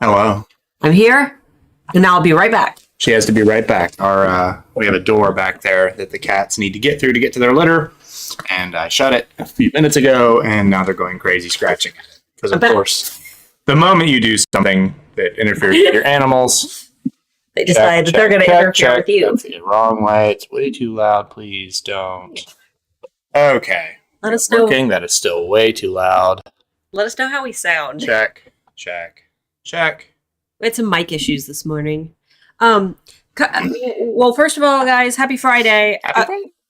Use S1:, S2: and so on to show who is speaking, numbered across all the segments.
S1: Hello.
S2: I'm here, and I'll be right back.
S1: She has to be right back. We have a door back there that the cats need to get through to get to their litter, and I shut it a few minutes ago, and now they're going crazy scratching at it. Because, of course, the moment you do something that interferes with your animals,
S2: they decide that they're going to interfere with you.
S1: That's the wrong way. It's way too loud. Please don't. Okay.
S2: Let us know.
S1: That is still way too loud.
S2: Let us know how we sound.
S1: Check.
S2: We had some mic issues this morning. Well, first of all, guys, happy Friday.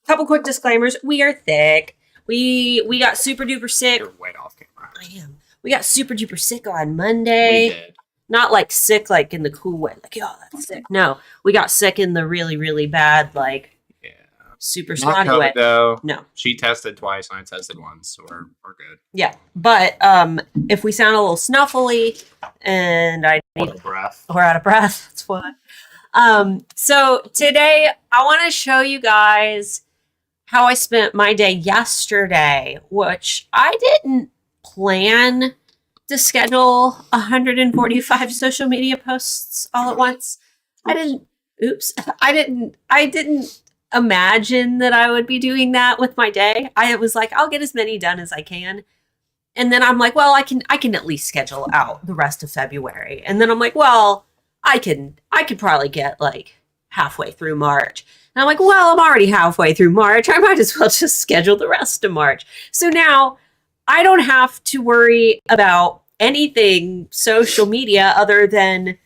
S2: Couple quick disclaimers. We are thick. We got super duper sick.
S1: You're way off camera.
S2: I am. We got super duper sick on Monday.
S1: We did.
S2: Not like sick, like in the cool way. Like, oh, that's sick. No, we got sick in the really, really bad, like, super snotty way.
S1: Though.
S2: No.
S1: She tested twice and I tested once, so we're good.
S2: Yeah. But if we sound a little snuffly and I need
S1: Out of breath.
S2: We're out of breath. That's why. So today I want to show you guys how I spent my day yesterday, which I didn't plan to schedule 145 social media posts all at once. I didn't imagine that I would be doing that with my day. I was like, I'll get as many done as I can. And then I'm like, well, I can at least schedule out the rest of February. And then I'm like, well, I could probably get like halfway through March. And I'm like, well, I'm already halfway through March. I might as well just schedule the rest of March. So now I don't have to worry about anything social media other than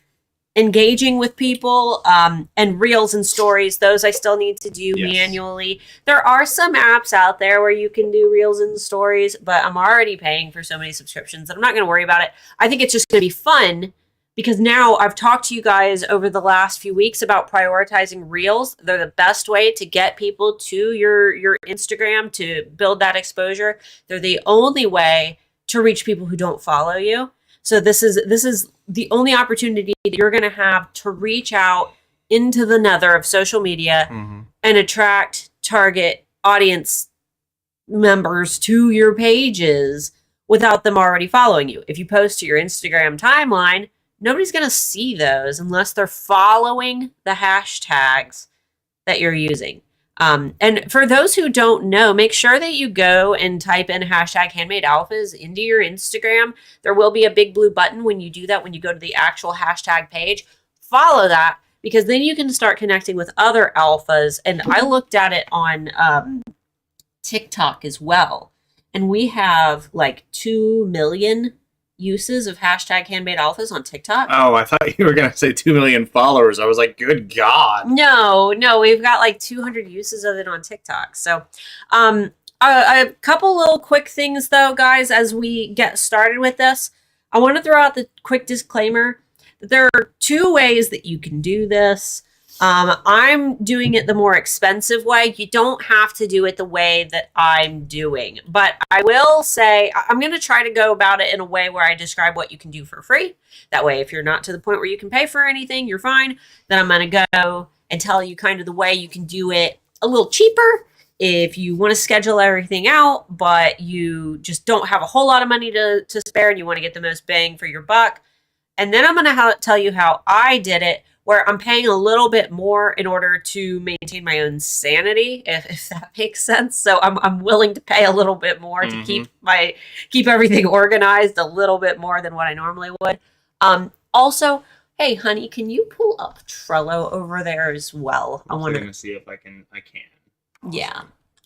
S2: engaging with people, and reels and stories. Those I still need to do manually. There are some apps out there where you can do reels and stories, but I'm already paying for so many subscriptions that I'm not going to worry about it. I think it's just going to be fun because now I've talked to you guys over the last few weeks about prioritizing reels. They're the best way to get people to your Instagram to build that exposure. They're the only way to reach people who don't follow you. So this is the only opportunity that you're going to have to reach out into the nether of social media and attract target audience members to your pages without them already following you. If you post to your Instagram timeline, nobody's going to see those unless they're following the hashtags that you're using. And for those who don't know, make sure that you go and type in hashtag handmade alphas into your Instagram. There will be a big blue button when you do that, when you go to the actual hashtag page. Follow that because then you can start connecting with other alphas. And I looked at it on TikTok as well. And we have like 2 million uses of hashtag handmade alphas on TikTok.
S1: Oh, I thought you were going to say 2 million followers. I was like, good God.
S2: No, we've got like 200 uses of it on TikTok. So, a couple little quick things though, guys, as we get started with this. I want to throw out the quick disclaimer that there are 2 ways that you can do this. I'm doing it the more expensive way. You don't have to do it the way that I'm doing. But I will say I'm going to try to go about it in a way where I describe what you can do for free. That way, if you're not to the point where you can pay for anything, you're fine. Then I'm going to go and tell you kind of the way you can do it a little cheaper. If you want to schedule everything out, but you just don't have a whole lot of money to spare and you want to get the most bang for your buck. And then I'm going to tell you how I did it, where I'm paying a little bit more in order to maintain my own sanity, if that makes sense. So I'm willing to pay a little bit more to keep everything organized a little bit more than what I normally would. Also, hey, honey, can you pull up Trello over there as well?
S1: I'm going to see if I can.
S2: Yeah,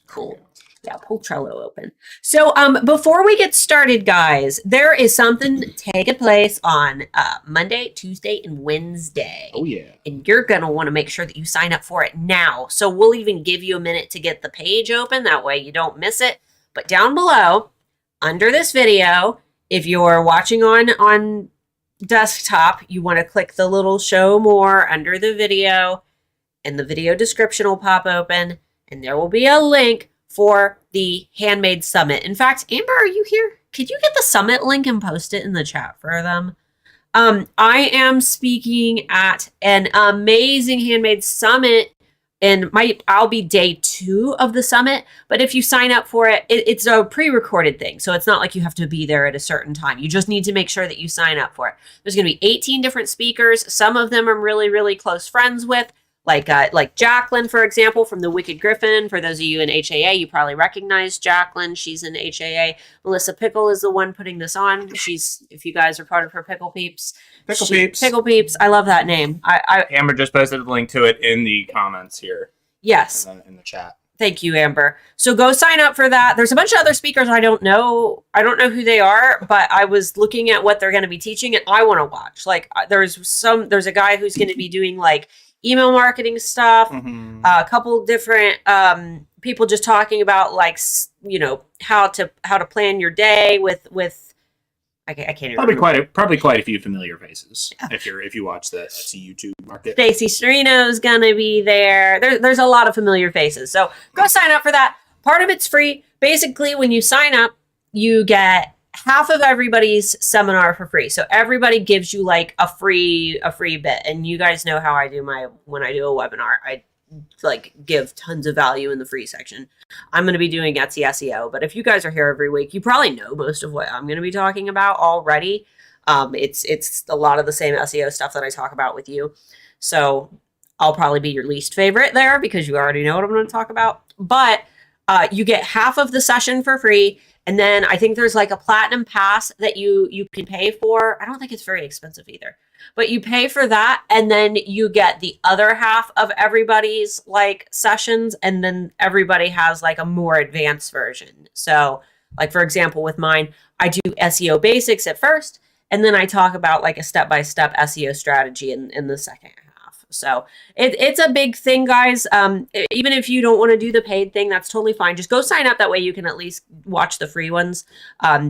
S2: cool. Yeah, pull Trello open. So before we get started, guys, there is something taking place on Monday, Tuesday, and Wednesday.
S1: Oh, yeah.
S2: And you're going to want to make sure that you sign up for it now. So we'll even give you a minute to get the page open. That way you don't miss it. But down below, under this video, if you're watching on desktop, you want to click the little show more under the video, and the video description will pop open, and there will be a link for the Handmade Summit. In fact, Amber, are you here? Could you get the summit link and post it in the chat for them? I am speaking at an amazing Handmade Summit and I'll be day 2 of the summit. But if you sign up for it, it's a pre-recorded thing. So it's not like you have to be there at a certain time. You just need to make sure that you sign up for it. There's going to be 18 different speakers. Some of them I'm really, really close friends with. Like Jacqueline, for example, from the Wicked Griffin. For those of you in HAA, you probably recognize Jacqueline. She's in HAA. Melissa Pickle is the one putting this on. If you guys are part of her Pickle Peeps. Pickle Peeps. I love that name.
S1: Amber just posted a link to it in the comments here.
S2: Yes.
S1: In the chat.
S2: Thank you, Amber. So go sign up for that. There's a bunch of other speakers I don't know. I don't know who they are, but I was looking at what they're going to be teaching, and I want to watch. Like, there's a guy who's going to be doing like email marketing stuff, a couple different people just talking about like, you know, how to plan your day with I can't even
S1: probably quite a few familiar faces if you watch the Etsy YouTube market.
S2: Stacy Serino's gonna be there. There's a lot of familiar faces, so go sign up for that. Part of it's free. Basically, when you sign up, you get half of everybody's seminar for free. So everybody gives you like a free bit. And you guys know how I do when I do a webinar, I like give tons of value in the free section. I'm going to be doing Etsy SEO, but if you guys are here every week, you probably know most of what I'm going to be talking about already. It's a lot of the same SEO stuff that I talk about with you. So I'll probably be your least favorite there because you already know what I'm going to talk about. But you get half of the session for free. And then I think there's like a platinum pass that you can pay for. I don't think it's very expensive either, but you pay for that. And then you get the other half of everybody's like sessions. And then everybody has like a more advanced version. So like, for example, with mine, I do SEO basics at first. And then I talk about like a step-by-step SEO strategy in the second half. So it's a big thing, guys. Even if you don't want to do the paid thing, that's totally fine. Just go sign up. That way you can at least watch the free ones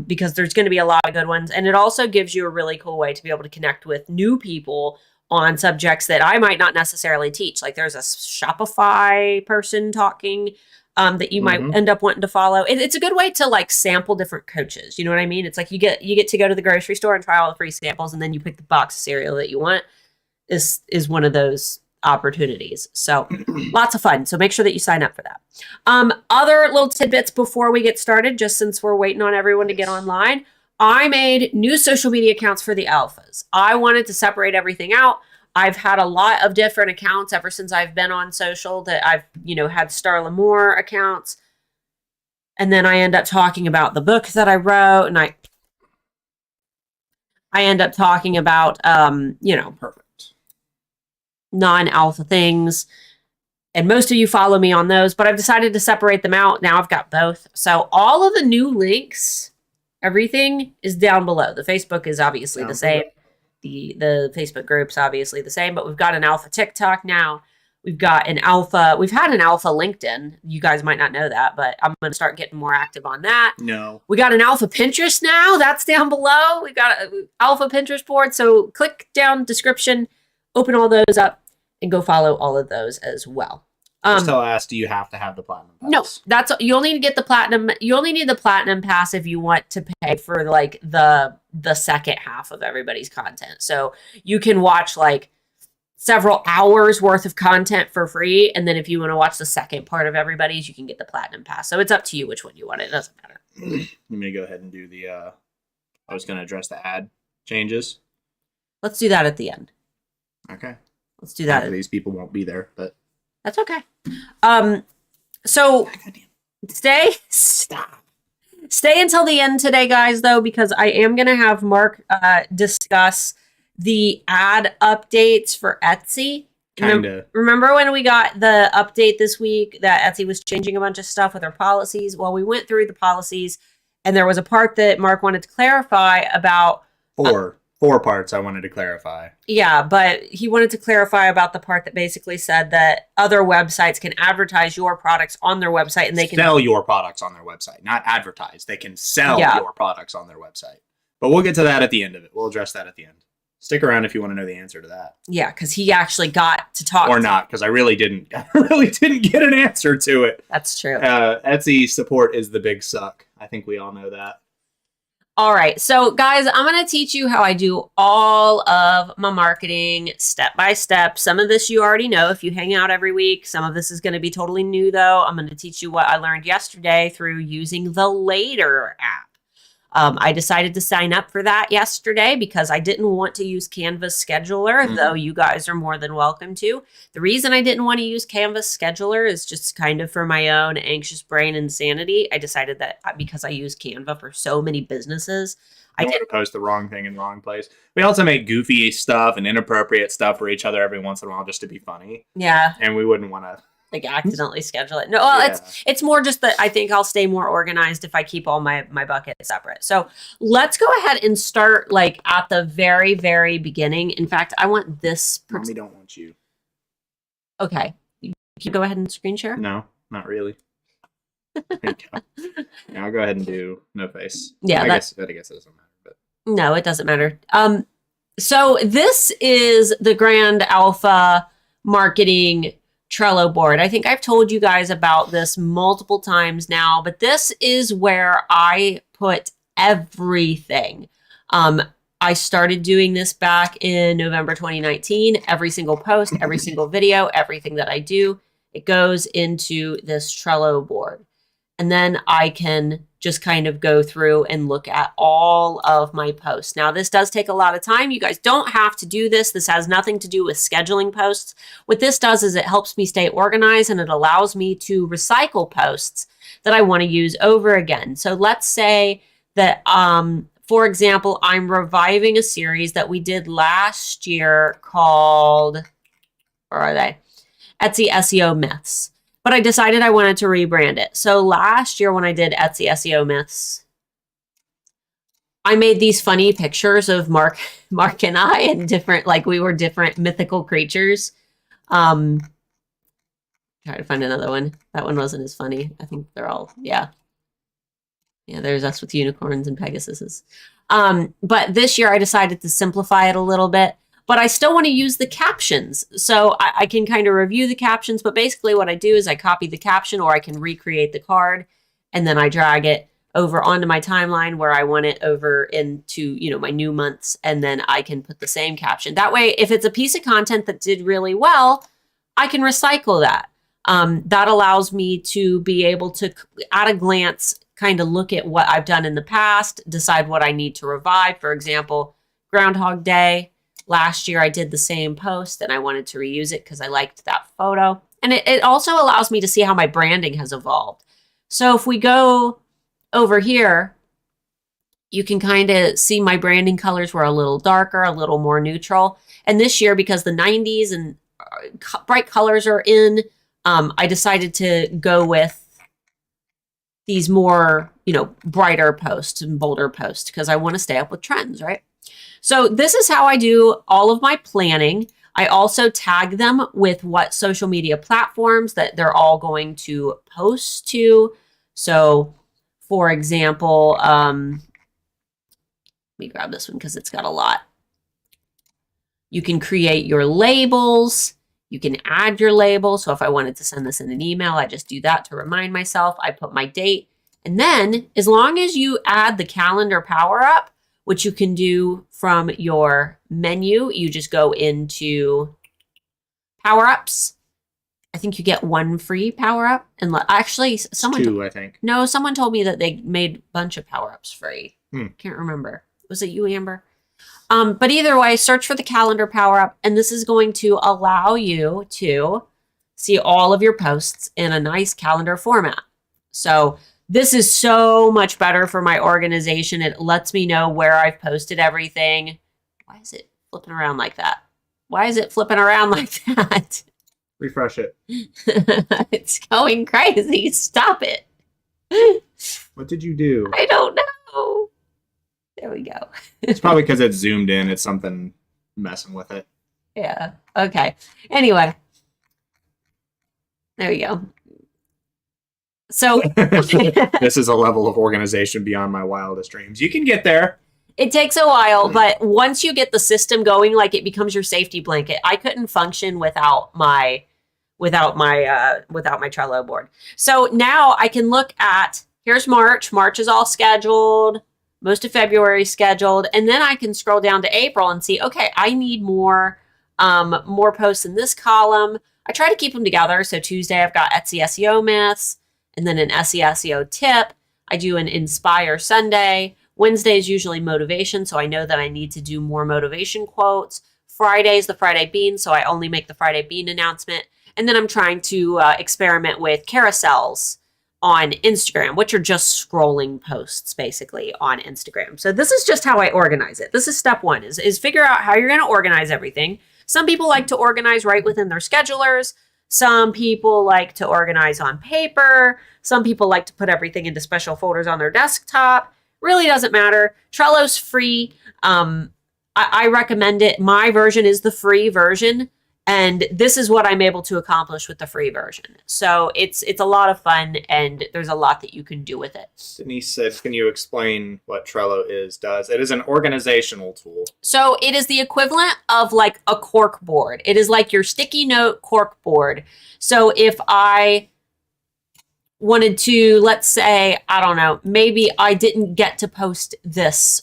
S2: because there's going to be a lot of good ones. And it also gives you a really cool way to be able to connect with new people on subjects that I might not necessarily teach. Like there's a Shopify person talking that you might end up wanting to follow. It's a good way to like sample different coaches. You know what I mean? It's like you get to go to the grocery store and try all the free samples, and then you pick the box of cereal that you want. Is one of those opportunities. So lots of fun. So make sure that you sign up for that. Other little tidbits before we get started, just since we're waiting on everyone to get online. I made new social media accounts for the alphas. I wanted to separate everything out. I've had a lot of different accounts ever since I've been on social that I've, had Starla Moore accounts. And then I end up talking about the book that I wrote, and I end up talking about,
S1: perfect.
S2: Non-alpha things, and most of you follow me on those, but I've decided to separate them out. Now I've got both. So all of the new links, everything is down below. The Facebook is obviously the same. The Facebook group's obviously the same, but we've got an alpha TikTok now. We've had an alpha LinkedIn. You guys might not know that, but I'm going to start getting more active on that.
S1: No.
S2: We got an alpha Pinterest now. That's down below. We've got an alpha Pinterest board. So click down description, open all those up, and go follow all of those as well.
S1: Still ask, do you have to have the platinum pass?
S2: No, you only need to get the platinum. You only need the platinum pass if you want to pay for like the second half of everybody's content. So you can watch like several hours worth of content for free, and then if you want to watch the second part of everybody's, you can get the platinum pass. So it's up to you which one you want. It doesn't matter.
S1: Let me go ahead and do the. I was going to address the ad changes.
S2: Let's do that at the end.
S1: Okay.
S2: Let's do that.
S1: These people won't be there, but
S2: that's okay. So stay until the end today, guys, though, because I am going to have Mark discuss the ad updates for Etsy. Remember when we got the update this week that Etsy was changing a bunch of stuff with their policies? Well, we went through the policies, and there was a part that Mark wanted to clarify about
S1: Four parts I wanted to clarify.
S2: Yeah, but he wanted to clarify about the part that basically said that other websites can advertise your products on their website, and they can
S1: sell your products on their website, not advertise. They can sell your products on their website. But we'll get to that at the end of it. We'll address that at the end. Stick around if you want to know the answer to that.
S2: Yeah, because he actually got to talk.
S1: Or not, because I really didn't get an answer to it.
S2: That's true.
S1: Etsy support is the big suck. I think we all know that.
S2: All right. So, guys, I'm going to teach you how I do all of my marketing step by step. Some of this you already know if you hang out every week. Some of this is going to be totally new, though. I'm going to teach you what I learned yesterday through using the Later app. I decided to sign up for that yesterday because I didn't want to use Canvas Scheduler, though you guys are more than welcome to. The reason I didn't want to use Canvas Scheduler is just kind of for my own anxious brain insanity. I decided that because I use Canva for so many businesses,
S1: I want to post the wrong thing in the wrong place. We also make goofy stuff and inappropriate stuff for each other every once in a while just to be funny.
S2: Yeah.
S1: And we wouldn't want to
S2: like accidentally schedule it. No, well, it's more just that I think I'll stay more organized if I keep all my buckets separate. So let's go ahead and start like at the very, very beginning. In fact, I want this.
S1: Mommy don't want you.
S2: Okay. Can you go ahead and screen share?
S1: No, not really. Yeah, I'll go ahead and do no face.
S2: Yeah,
S1: I guess it doesn't matter. But
S2: no, it doesn't matter. So this is the Grand Alpha Marketing Trello board. I think I've told you guys about this multiple times now, but this is where I put everything. I started doing this back in November 2019. Every single post, every single video, everything that I do, it goes into this Trello board. And then I can just kind of go through and look at all of my posts. Now, this does take a lot of time. You guys don't have to do this. This has nothing to do with scheduling posts. What this does is it helps me stay organized and it allows me to recycle posts that I want to use over again. So let's say that, for example, I'm reviving a series that we did last year called, where are they? Etsy SEO Myths. But I decided I wanted to rebrand it. So last year when I did Etsy SEO Myths, I made these funny pictures of Mark and I and different, like we were different mythical creatures. Try to find another one. That one wasn't as funny. I think they're all, yeah. Yeah, there's us with unicorns and Pegasuses. But this year I decided to simplify it a little bit. But I still want to use the captions. So I can kind of review the captions, but basically what I do is I copy the caption or I can recreate the card and then I drag it over onto my timeline where I want it over into, my new months. And then I can put the same caption. That way, if it's a piece of content that did really well, I can recycle that. That allows me to be able to, at a glance, kind of look at what I've done in the past, decide what I need to revive. For example, Groundhog Day. Last year, I did the same post and I wanted to reuse it because I liked that photo. And it also allows me to see how my branding has evolved. So if we go over here, you can kind of see my branding colors were a little darker, a little more neutral. And this year, because the 90s and bright colors are in, I decided to go with these more, brighter posts and bolder posts because I want to stay up with trends, right? So this is how I do all of my planning. I also tag them with what social media platforms that they're all going to post to. So for example, let me grab this one because it's got a lot. You can create your labels. You can add your label. So if I wanted to send this in an email, I just do that to remind myself. I put my date. And then as long as you add the calendar power up, which you can do from your menu, you just go into power ups. I think you get one free power up. And actually,
S1: I think.
S2: No, someone told me that they made a bunch of power ups free. Can't remember. Was it you, Amber? But either way, search for the calendar power up. And this is going to allow you to see all of your posts in a nice calendar format. So this is so much better for my organization. It lets me know where I've posted everything. Why is it flipping around like that? Why is it flipping around like that?
S1: Refresh it.
S2: It's going crazy. Stop it.
S1: What did you do?
S2: I don't know. There we go.
S1: It's probably because it's zoomed in. It's something messing with it.
S2: Yeah. Okay. Anyway. There you go. So
S1: this is a level of organization beyond my wildest dreams. You can get there.
S2: It takes a while, but once you get the system going, like it becomes your safety blanket. I couldn't function without my Trello board. So now I can look at, here's March. March is all scheduled. most of February scheduled, and then I can scroll down to April and see, okay, I need more posts in this column. I try to keep them together. So Tuesday I've got Etsy SEO myths, and then an Etsy SEO tip. I do an Inspire Sunday. Wednesday is usually motivation, so I know that I need to do more motivation quotes. Friday is the Friday Bean, so I only make the Friday Bean announcement. And then I'm trying to experiment with carousels on Instagram, which are just scrolling posts basically on Instagram. So this is just how I organize it. This is step one, is figure out how you're going to organize everything. Some people like to organize right within their schedulers. Some people like to organize on paper. Some people like to put everything into special folders on their desktop. Really doesn't matter. Trello's free. I recommend it. My version is the free version, and this is what I'm able to accomplish with the free version. So it's a lot of fun, and there's a lot that you can do with it.
S1: Denise said, can you explain what Trello does? It is an organizational tool.
S2: So it is the equivalent of like a cork board. It is like your sticky note cork board. So if I wanted to, let's say, I don't know, maybe I didn't get to post this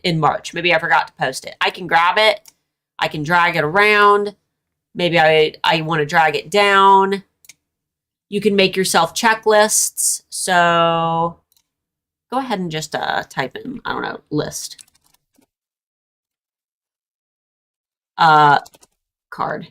S2: in March. Maybe I forgot to post it. I can grab it. I can drag it around. Maybe I want to drag it down. You can make yourself checklists. So go ahead and just type in, I don't know, list. Card.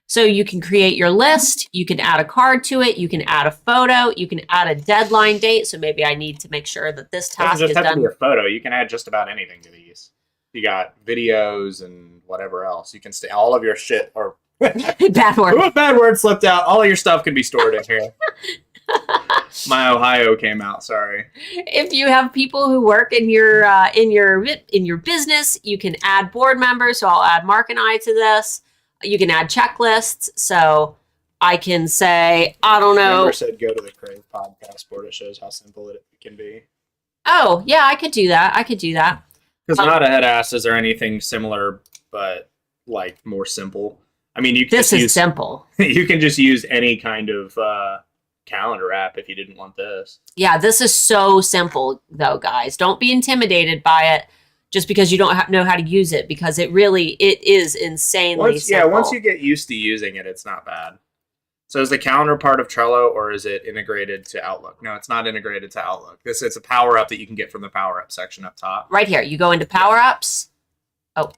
S2: So you can create your list, you can add a card to it, you can add a photo, you can add a deadline date. So maybe I need to make sure that this task is done.
S1: It doesn't just have to be a photo. You can add just about anything to these. You got videos and whatever else. You can stay all of your shit or
S2: bad word.
S1: Bad word slipped out. All of your stuff can be stored in here. My Ohio came out. Sorry.
S2: If you have people who work in your business, you can add board members. So I'll add Mark and I to this. You can add checklists. So I can say, I don't know.
S1: Amber said go to the Crave podcast board. It shows how simple it can be.
S2: Oh, yeah, I could do that.
S1: Because not a head asses or anything similar, but like more simple. I mean, you can
S2: this is simple.
S1: You can just use any kind of calendar app if you didn't want this.
S2: Yeah, this is so simple, though, guys. Don't be intimidated by it just because you don't know how to use it, because it is insanely simple.
S1: Yeah, once you get used to using it, it's not bad. So is the calendar part of Trello, or is it integrated to Outlook? No, it's not integrated to Outlook. It's a power up that you can get from the power up section up top.
S2: Right here. You go into power ups. Oh,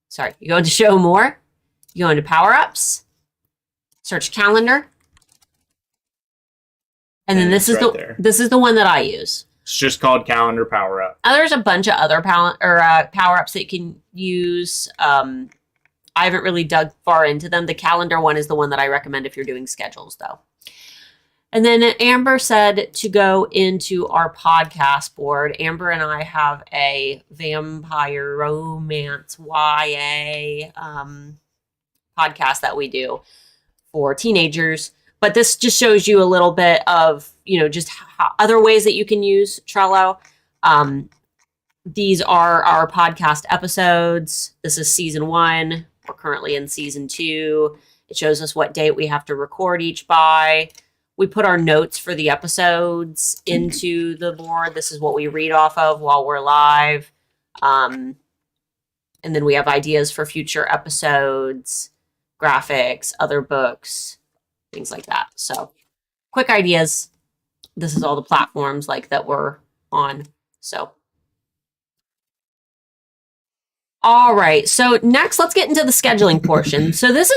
S2: sorry. You go into show more. You go into power ups. Search calendar. And then this is the one that I use.
S1: It's just called Calendar Power Up.
S2: There's a bunch of other power ups that you can use. I haven't really dug far into them. The calendar one is the one that I recommend if you're doing schedules, though. And then Amber said to go into our podcast board. Amber and I have a vampire romance YA podcast that we do for teenagers. But this just shows you a little bit of, just other ways that you can use Trello. These are our podcast episodes. This is season 1. We're currently in season 2. It shows us what date we have to record each by. We put our notes for the episodes into the board. This is what we read off of while we're live. And then we have ideas for future episodes, graphics, other books, things like that. So quick ideas. This is all the platforms that we're on. So all right. So next, let's get into the scheduling portion. So this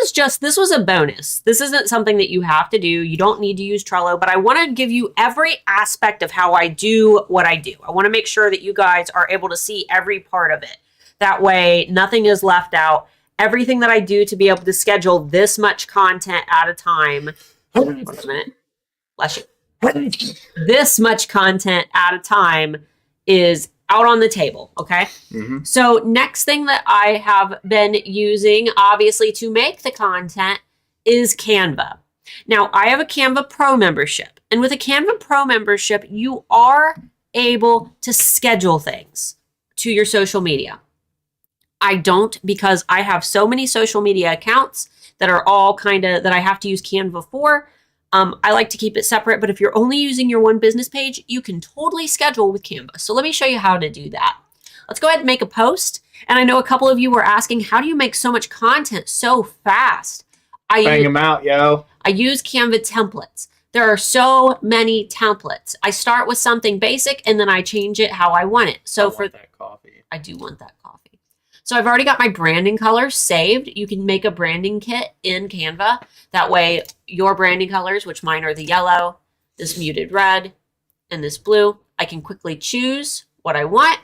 S2: was a bonus. This isn't something that you have to do. You don't need to use Trello, but I want to give you every aspect of how I do what I do. I want to make sure that you guys are able to see every part of it. That way, nothing is left out. Everything that I do to be able to schedule this much content at a time. Wait a minute. Bless you. This much content at a time is out on the table, okay?
S1: Mm-hmm.
S2: So next thing that I have been using, obviously, to make the content is Canva. Now, I have a Canva Pro membership. And with a Canva Pro membership, you are able to schedule things to your social media. I don't, because I have so many social media accounts that are all that I have to use Canva for. I like to keep it separate, but if you're only using your one business page, you can totally schedule with Canva. So let me show you how to do that. Let's go ahead and make a post. And I know a couple of you were asking, how do you make so much content so fast?
S1: Bang them out, yo.
S2: I use Canva templates. There are so many templates. I start with something basic and then I change it how I want it. So for
S1: that coffee.
S2: I do want that coffee. So I've already got my branding colors saved. You can make a branding kit in Canva. That way your branding colors, which mine are the yellow, this muted red, and this blue, I can quickly choose what I want.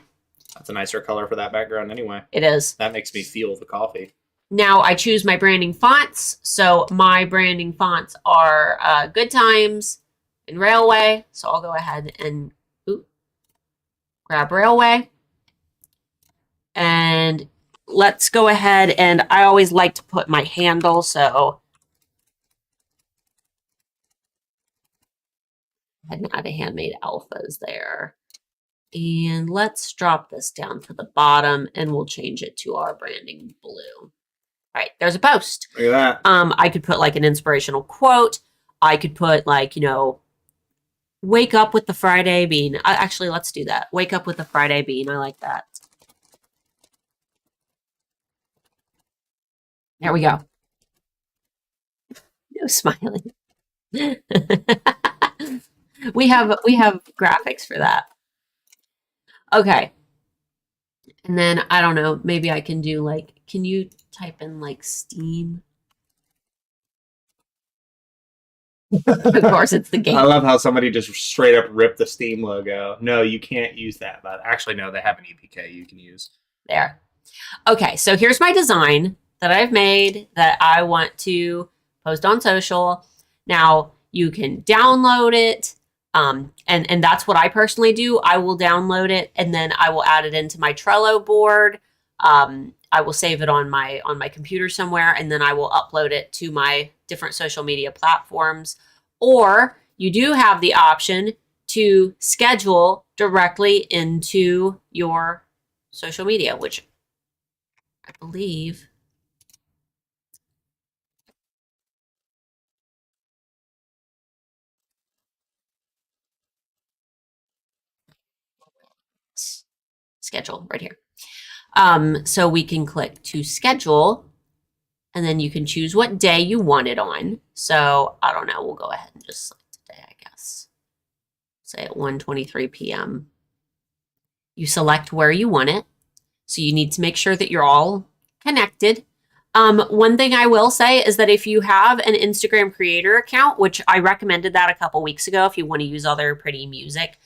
S1: That's a nicer color for that background anyway.
S2: It is.
S1: That makes me feel the coffee.
S2: Now I choose my branding fonts. So my branding fonts are Good Times and Railway. So I'll go ahead and grab Railway. And let's go ahead, and I always like to put my handle. So I had add a Handmade Alphas there. And let's drop this down to the bottom and we'll change it to our branding blue. All right, there's a post.
S1: Look at that.
S2: I could put like an inspirational quote. I could put like, wake up with the Friday bean. Actually, let's do that. Wake up with the Friday bean. I like that. There we go. No smiling. we have graphics for that. Okay. And then I don't know, maybe I can do like, can you type in like Steam? Of course, it's the game.
S1: I love how somebody just straight up ripped the Steam logo. No, you can't use that. But actually, no, they have an EPK you can use.
S2: There. Okay, so here's my design that I've made that I want to post on social. Now, you can download it. And that's what I personally do. I will download it and then I will add it into my Trello board. I will save it on my computer somewhere, and then I will upload it to my different social media platforms. Or you do have the option to schedule directly into your social media, which I believe schedule right here. So we can click to schedule, and then you can choose what day you want it on. So I don't know, we'll go ahead and just select today, I guess. Say at 1:23 p.m. You select where you want it. So you need to make sure that you're all connected. One thing I will say is that if you have an Instagram creator account, which I recommended that a couple weeks ago, if you want to use other pretty music,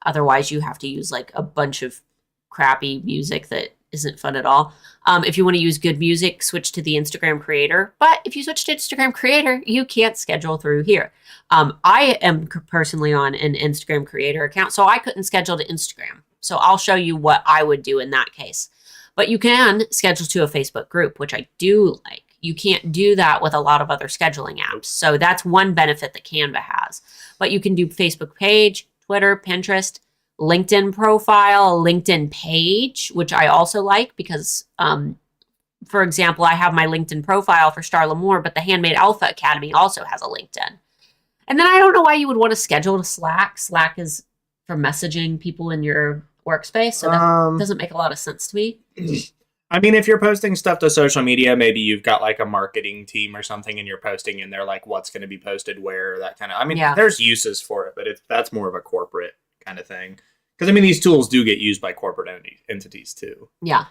S2: otherwise you have to use like a bunch of crappy music that isn't fun at all. If you want to use good music, switch to the Instagram creator. But if you switch to Instagram creator, you can't schedule through here. I am personally on an Instagram creator account, so I couldn't schedule to Instagram. So I'll show you what I would do in that case. But you can schedule to a Facebook group, which I do like. You can't do that with a lot of other scheduling apps. So that's one benefit that Canva has. But you can do Facebook page, Twitter, Pinterest, LinkedIn profile, LinkedIn page, which I also like because, for example, I have my LinkedIn profile for Starla Moore, but the Handmade Alpha Academy also has a LinkedIn. And then I don't know why you would want to schedule to Slack. Slack is for messaging people in your workspace, so that doesn't make a lot of sense to me.
S1: I mean, if you're posting stuff to social media, maybe you've got like a marketing team or something and you're posting in there like what's going to be posted where, that kind of, I mean, there's uses for it, but that's more of a corporate kind of thing. Because, I mean, these tools do get used by corporate entities too.
S2: Yeah.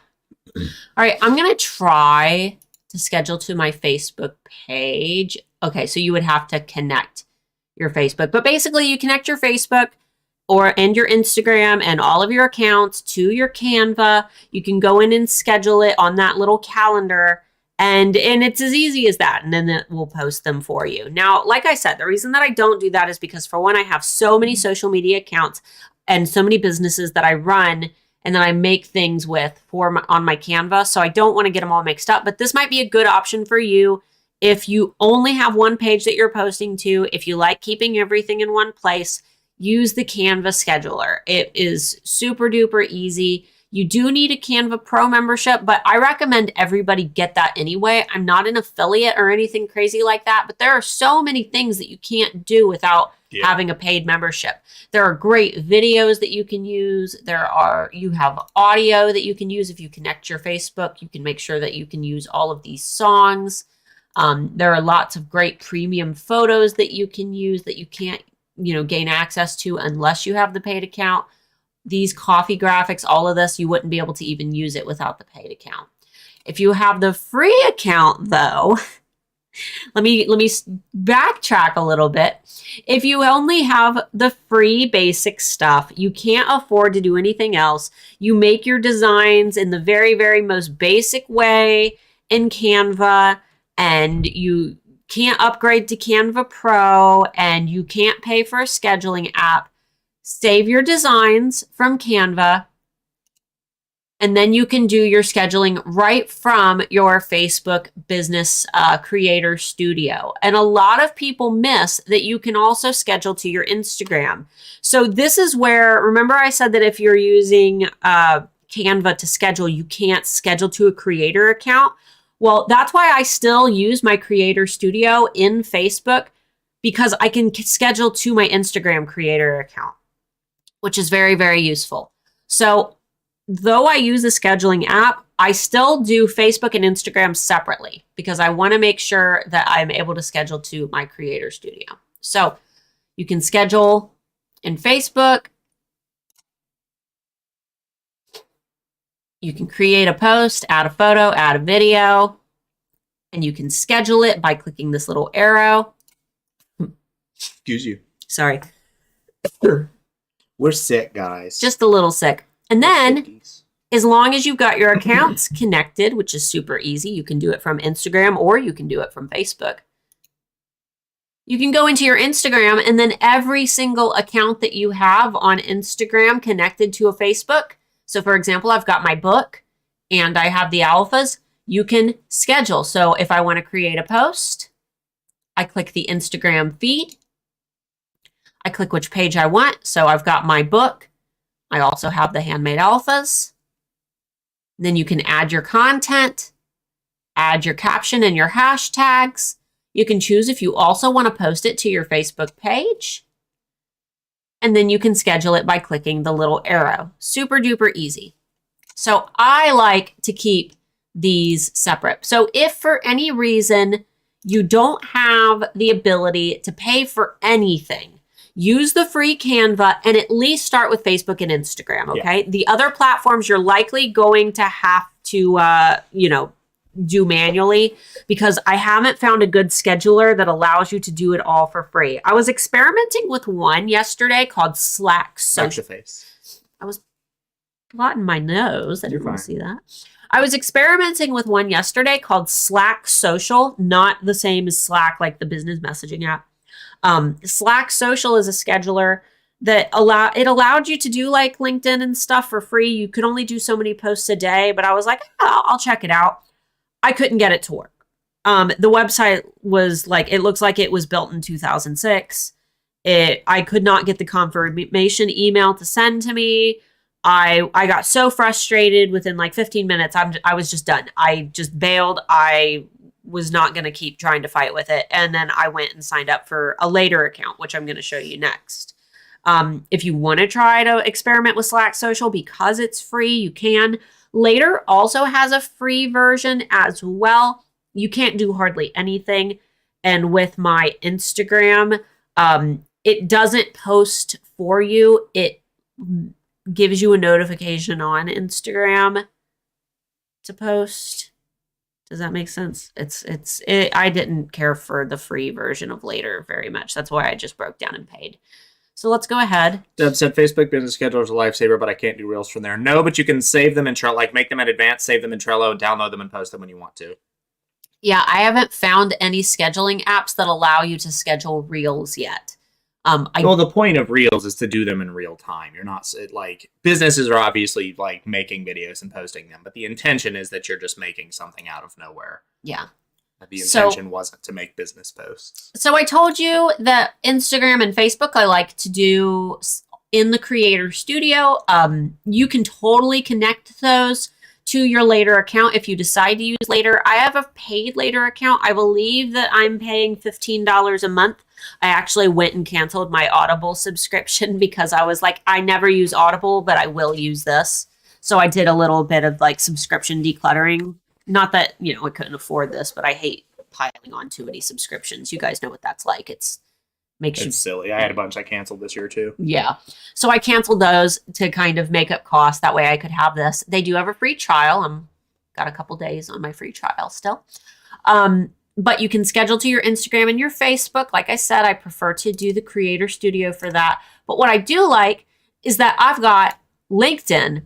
S2: All right, I'm going to try to schedule to my Facebook page. Okay, so you would have to connect your Facebook. But basically, you connect your Facebook and your Instagram and all of your accounts to your Canva. You can go in and schedule it on that little calendar. And it's as easy as that. And then it will post them for you. Now, like I said, the reason that I don't do that is because, for one, I have so many social media accounts and so many businesses that I run and then I make things with on my Canva. So I don't want to get them all mixed up. But this might be a good option for you if you only have one page that you're posting to. If you like keeping everything in one place, use the Canva scheduler. It is super duper easy. You do need a Canva Pro membership, but I recommend everybody get that anyway. I'm not an affiliate or anything crazy like that, but there are so many things that you can't do without having a paid membership. There are great videos that you can use. You have audio that you can use. If you connect your Facebook, you can make sure that you can use all of these songs. There are lots of great premium photos that you can use that you can't, gain access to unless you have the paid account. These coffee graphics, all of this, you wouldn't be able to even use it without the paid account. If you have the free account, though, let me backtrack a little bit. If you only have the free basic stuff, you can't afford to do anything else. You make your designs in the very, very most basic way in Canva, and you can't upgrade to Canva Pro, and you can't pay for a scheduling app. Save your designs from Canva, and then you can do your scheduling right from your Facebook Business Creator Studio. And a lot of people miss that you can also schedule to your Instagram. So this is where, remember I said that if you're using Canva to schedule, you can't schedule to a creator account? Well, that's why I still use my Creator Studio in Facebook, because I can schedule to my Instagram creator account, which is very, very useful. So though I use a scheduling app, I still do Facebook and Instagram separately because I want to make sure that I'm able to schedule to my Creator Studio. So you can schedule in Facebook. You can create a post, add a photo, add a video, and you can schedule it by clicking this little arrow.
S1: Excuse you.
S2: Sorry.
S1: We're sick, guys.
S2: Just a little sick. And then, as long as you've got your accounts connected, which is super easy, you can do it from Instagram or you can do it from Facebook. You can go into your Instagram, and then every single account that you have on Instagram connected to a Facebook. So for example, I've got my book and I have the alphas. You can schedule. So if I want to create a post, I click the Instagram feed. I click which page I want. So I've got my book. I also have the Handmade Alphas. Then you can add your content, add your caption and your hashtags. You can choose if you also want to post it to your Facebook page. And then you can schedule it by clicking the little arrow. Super duper easy. So I like to keep these separate. So if for any reason you don't have the ability to pay for anything, use the free Canva and at least start with Facebook and Instagram, okay? Yeah. The other platforms you're likely going to have to, do manually, because I haven't found a good scheduler that allows you to do it all for free. I was experimenting with one yesterday called Slack Social.
S1: Watch your face.
S2: I was blotting my nose. I didn't want to see that. I was experimenting with one yesterday called Slack Social, not the same as Slack, like the business messaging app. Slack Social is a scheduler that allowed you to do like LinkedIn and stuff for free. You could only do so many posts a day, but I was like, I'll check it out. I couldn't get it to work. The website was like, it looks like it was built in 2006. I could not get the confirmation email to send to me. I got so frustrated within like 15 minutes. I was just done. I just bailed. I was not going to keep trying to fight with it. And then I went and signed up for a later account, which I'm going to show you next. If you want to try to experiment with Slack Social, because it's free, you can. Later also has a free version as well. You can't do hardly anything. And with my Instagram, it doesn't post for you. It gives you a notification on Instagram to post. Does that make sense? I didn't care for the free version of Later very much. That's why I just broke down and paid. So let's go ahead.
S1: Deb said Facebook Business Scheduler is a lifesaver, but I can't do Reels from there. No, but you can save them in Trello, like make them in advance, save them in Trello, download them, and post them when you want to.
S2: Yeah, I haven't found any scheduling apps that allow you to schedule Reels yet.
S1: Well, the point of Reels is to do them in real time. You're not like, businesses are obviously like making videos and posting them, but the intention is that you're just making something out of nowhere.
S2: Yeah.
S1: The intention wasn't to make business posts.
S2: So I told you that Instagram and Facebook, I like to do in the Creator Studio. You can totally connect those to your Later account if you decide to use Later. I have a paid Later account. I believe that I'm paying $15 a month. I actually went and canceled my Audible subscription because I was like, I never use Audible, but I will use this. So I did a little bit of like subscription decluttering. Not that, I couldn't afford this, but I hate piling on too many subscriptions. You guys know what that's like. It's
S1: silly. I had a bunch I canceled this year too.
S2: Yeah. So I canceled those to kind of make up costs. That way I could have this. They do have a free trial. Got a couple days on my free trial still. But you can schedule to your Instagram and your Facebook. Like I said, I prefer to do the Creator Studio for that. But what I do like is that I've got LinkedIn,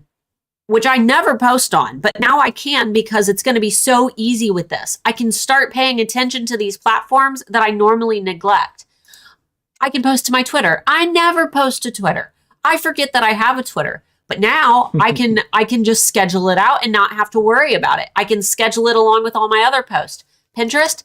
S2: which I never post on, but now I can because it's going to be so easy with this. I can start paying attention to these platforms that I normally neglect. I can post to my Twitter. I never post to Twitter. I forget that I have a Twitter. But now I can just schedule it out and not have to worry about it. I can schedule it along with all my other posts. Pinterest,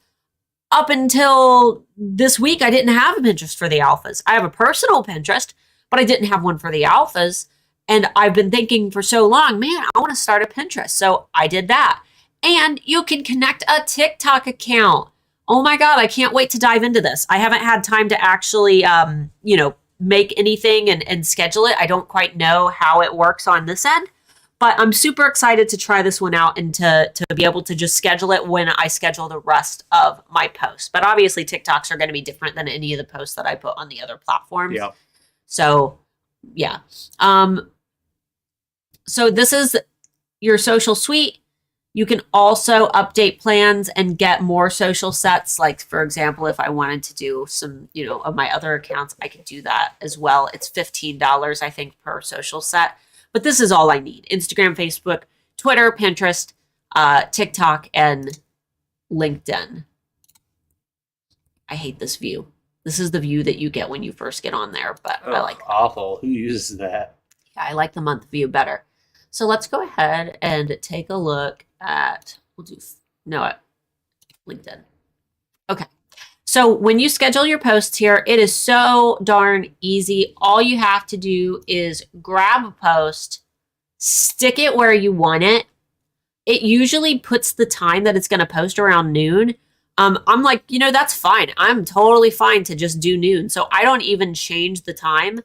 S2: up until this week, I didn't have a Pinterest for the alphas. I have a personal Pinterest, but I didn't have one for the alphas. And I've been thinking for so long, man, I want to start a Pinterest. So I did that. And you can connect a TikTok account. Oh my God, I can't wait to dive into this. I haven't had time to actually, make anything and schedule it. I don't quite know how it works on this end, but I'm super excited to try this one out and to be able to just schedule it when I schedule the rest of my posts. But obviously TikToks are going to be different than any of the posts that I put on the other platforms.
S1: Yeah.
S2: So yeah. So this is your social suite. You can also update plans and get more social sets. Like, for example, if I wanted to do some, of my other accounts, I could do that as well. It's $15, I think, per social set. But this is all I need. Instagram, Facebook, Twitter, Pinterest, TikTok, and LinkedIn. I hate this view. This is the view that you get when you first get on there, but I like that.
S1: Awful. Who uses that?
S2: Yeah, I like the month view better. So let's go ahead and take a look at, LinkedIn. Okay. So when you schedule your posts here, it is so darn easy. All you have to do is grab a post, stick it where you want it. It usually puts the time that it's going to post around noon. I'm like, that's fine. I'm totally fine to just do noon. So I don't even change the time.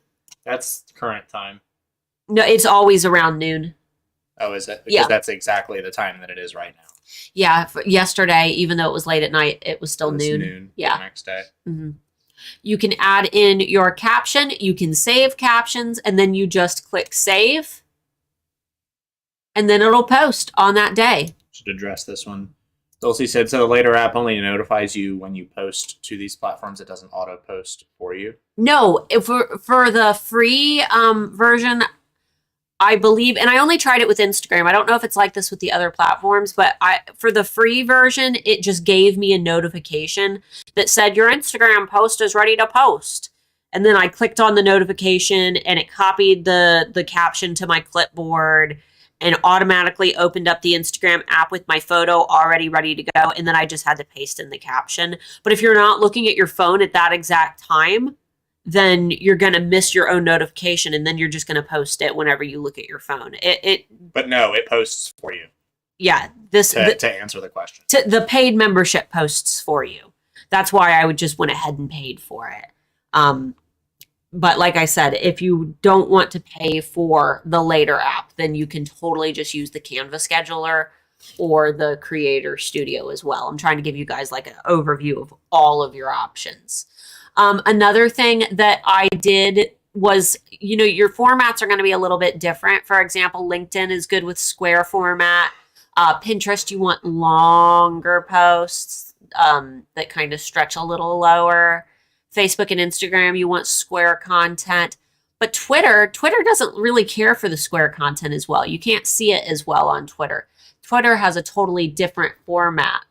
S1: That's current time.
S2: No, it's always around noon.
S1: Oh, is it? Because
S2: Yeah.
S1: that's exactly the time that it is right now.
S2: Yeah, yesterday, even though it was late at night, it was still noon. Yeah.
S1: The next day.
S2: Mm-hmm. You can add in your caption. You can save captions, and then you just click save. And then it'll post on that day.
S1: Should address this one. Dulcie said, so the Later app only notifies you when you post to these platforms. It doesn't auto post for you.
S2: No, for the free version, I believe, and I only tried it with Instagram. I don't know if it's like this with the other platforms, but for the free version, it just gave me a notification that said your Instagram post is ready to post. And then I clicked on the notification and it copied the caption to my clipboard and automatically opened up the Instagram app with my photo already ready to go. And then I just had to paste in the caption. But if you're not looking at your phone at that exact time, then you're going to miss your own notification, and then you're just going to post it whenever you look at your phone.
S1: But no, it posts for you.
S2: Yeah.
S1: To answer the question.
S2: The paid membership posts for you. That's why I would just went ahead and paid for it. But like I said, if you don't want to pay for the Later app, then you can totally just use the Canva scheduler or the Creator Studio as well. I'm trying to give you guys like an overview of all of your options. Another thing that I did was, your formats are going to be a little bit different. For example, LinkedIn is good with square format. Pinterest, you want longer posts that kind of stretch a little lower. Facebook and Instagram, you want square content. But Twitter doesn't really care for the square content as well. You can't see it as well on Twitter. Twitter has a totally different format.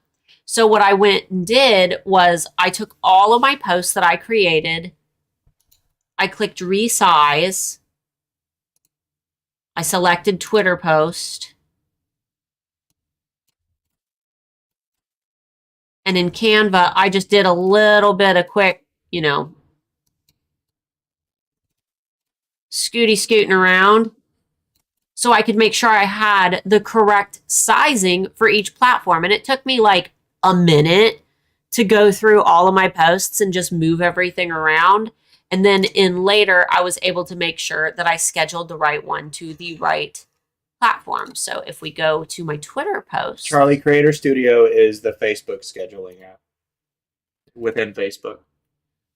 S2: So what I went and did was I took all of my posts that I created. I clicked resize. I selected Twitter post. And in Canva, I just did a little bit of quick, scooting around so I could make sure I had the correct sizing for each platform. And it took me like a minute to go through all of my posts and just move everything around. And then later, I was able to make sure that I scheduled the right one to the right platform. So if we go to my Twitter post.
S1: Charlie, Creator Studio is the Facebook scheduling app within Facebook.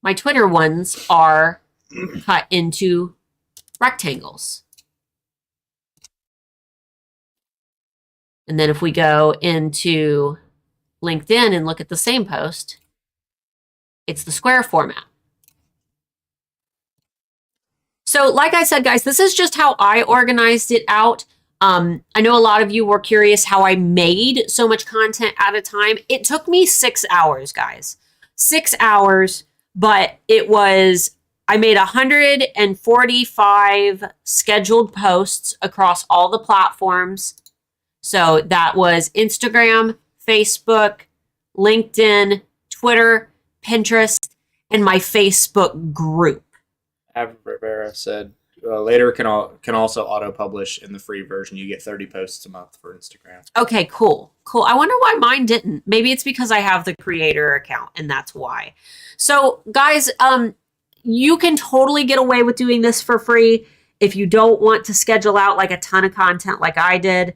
S2: My Twitter ones are cut into rectangles. And then if we go into LinkedIn and look at the same post, it's the square format. So like I said, guys, this is just how I organized it out. I know a lot of you were curious how I made so much content at a time. It took me 6 hours, guys. 6 hours, but I made 145 scheduled posts across all the platforms. So that was Instagram, Facebook, LinkedIn, Twitter, Pinterest, and my Facebook group.
S1: Avril Rivera said later can also auto-publish in the free version. You get 30 posts a month for Instagram.
S2: Okay, cool. I wonder why mine didn't. Maybe it's because I have the creator account and that's why. So guys, you can totally get away with doing this for free if you don't want to schedule out like a ton of content like I did.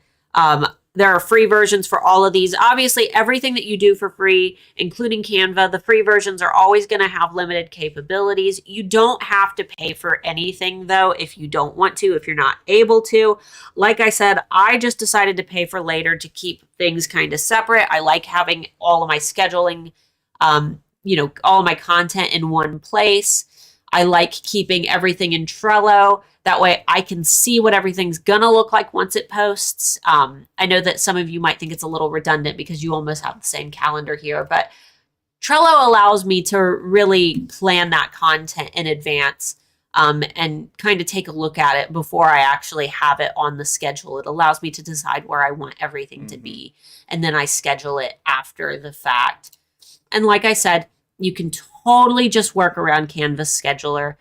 S2: There are free versions for all of these. Obviously, everything that you do for free, including Canva, the free versions are always going to have limited capabilities. You don't have to pay for anything, though, if you don't want to, if you're not able to. Like I said, I just decided to pay for later to keep things kind of separate. I like having all of my scheduling, all of my content in one place. I like keeping everything in Trello. That way I can see what everything's gonna look like once it posts. I know that some of you might think it's a little redundant because you almost have the same calendar here, but Trello allows me to really plan that content in advance and kind of take a look at it before I actually have it on the schedule. It allows me to decide where I want everything to be, and then I schedule it after the fact. And like I said, you can totally just work around Canva Scheduler.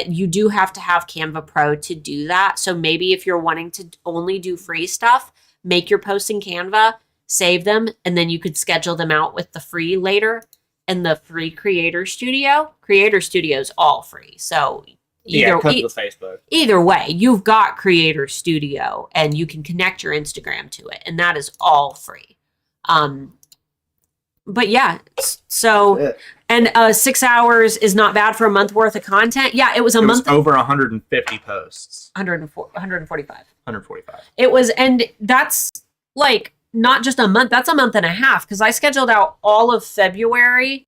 S2: You do have to have Canva Pro to do that. So maybe if you're wanting to only do free stuff, make your posts in Canva, save them, and then you could schedule them out with the free later and the free Creator Studio. Creator Studio is all free. So
S1: Facebook.
S2: Either way, you've got Creator Studio and you can connect your Instagram to it, and that is all free. But yeah, so, and 6 hours is not bad for a month worth of content. Yeah, it was month.
S1: Over 150 posts.
S2: 145.
S1: 145.
S2: It was, and that's like not just a month, that's a month and a half because I scheduled out all of February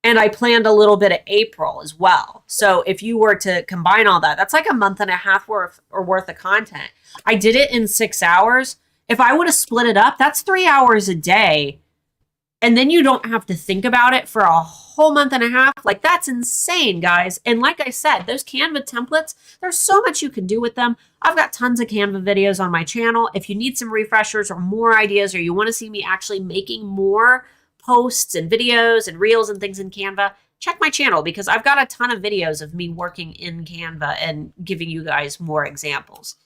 S2: and I planned a little bit of April as well. So if you were to combine all that, that's like a month and a half worth of content. I did it in 6 hours. If I would have split it up, that's 3 hours a day. And then you don't have to think about it for a whole month and a half. Like, that's insane, guys. And like I said, those Canva templates, there's so much you can do with them. I've got tons of Canva videos on my channel. If you need some refreshers or more ideas, or you want to see me actually making more posts and videos and reels and things in Canva, check my channel because I've got a ton of videos of me working in Canva and giving you guys more examples.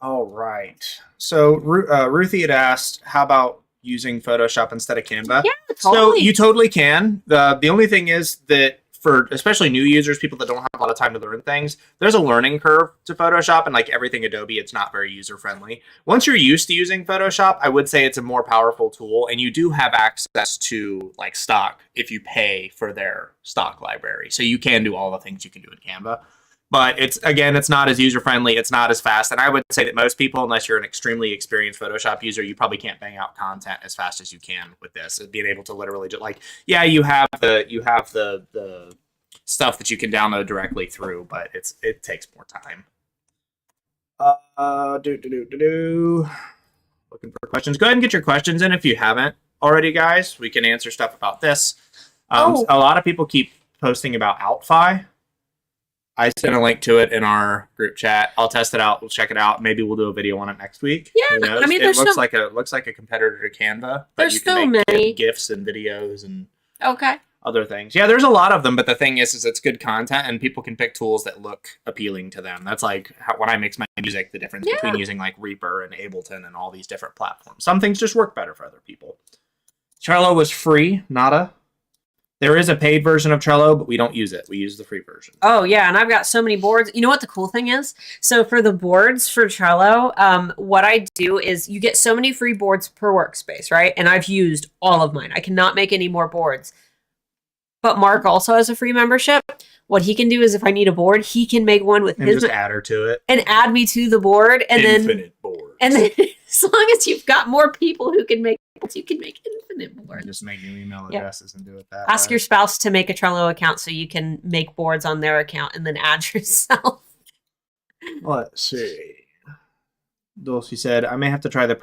S1: All right. So Ruthie had asked, how about using Photoshop instead of Canva?
S2: Yeah, totally.
S1: So you totally can. The only thing is that for especially new users, people that don't have a lot of time to learn things, there's a learning curve to Photoshop, and like everything Adobe, it's not very user-friendly. Once you're used to using Photoshop, I would say it's a more powerful tool, and you do have access to like stock if you pay for their stock library. So you can do all the things you can do in Canva. But it's not as user-friendly, it's not as fast, and I would say that most people, unless you're an extremely experienced Photoshop user, you probably can't bang out content as fast as you can with this. Being able to literally just like, yeah, you have the stuff that you can download directly through, but it takes more time. Looking for questions. Go ahead and get your questions in if you haven't already, guys. We can answer stuff about this. A lot of people keep posting about Outfy. I sent a link to it in our group chat. I'll test it out. We'll check it out. Maybe we'll do a video on it next week.
S2: Yeah, I mean,
S1: it looks like a competitor to Canva.
S2: There's so many
S1: GIFs and videos and.
S2: Okay.
S1: other things. Yeah, there's a lot of them, but the thing is it's good content, and people can pick tools that look appealing to them. That's like when I mix my music, the difference between using like Reaper and Ableton and all these different platforms. Some things just work better for other people. Trello was free, nada. There is a paid version of Trello, but we don't use it. We use the free version.
S2: Oh, yeah. And I've got so many boards. You know what the cool thing is? So for the boards for Trello, what I do is you get so many free boards per workspace, right? And I've used all of mine. I cannot make any more boards. But Mark also has a free membership. What he can do is if I need a board, he can make one with his...
S1: just add her to it.
S2: And add me to the board. And
S1: Infinite boards.
S2: And then as long as you've got more people who can make boards, you can make infinite boards.
S1: Just make new email addresses and do it that
S2: Ask
S1: way.
S2: your spouse to make a Trello account so you can make boards on their account and then add yourself.
S1: Let's see. Dulcie said, I may have to try the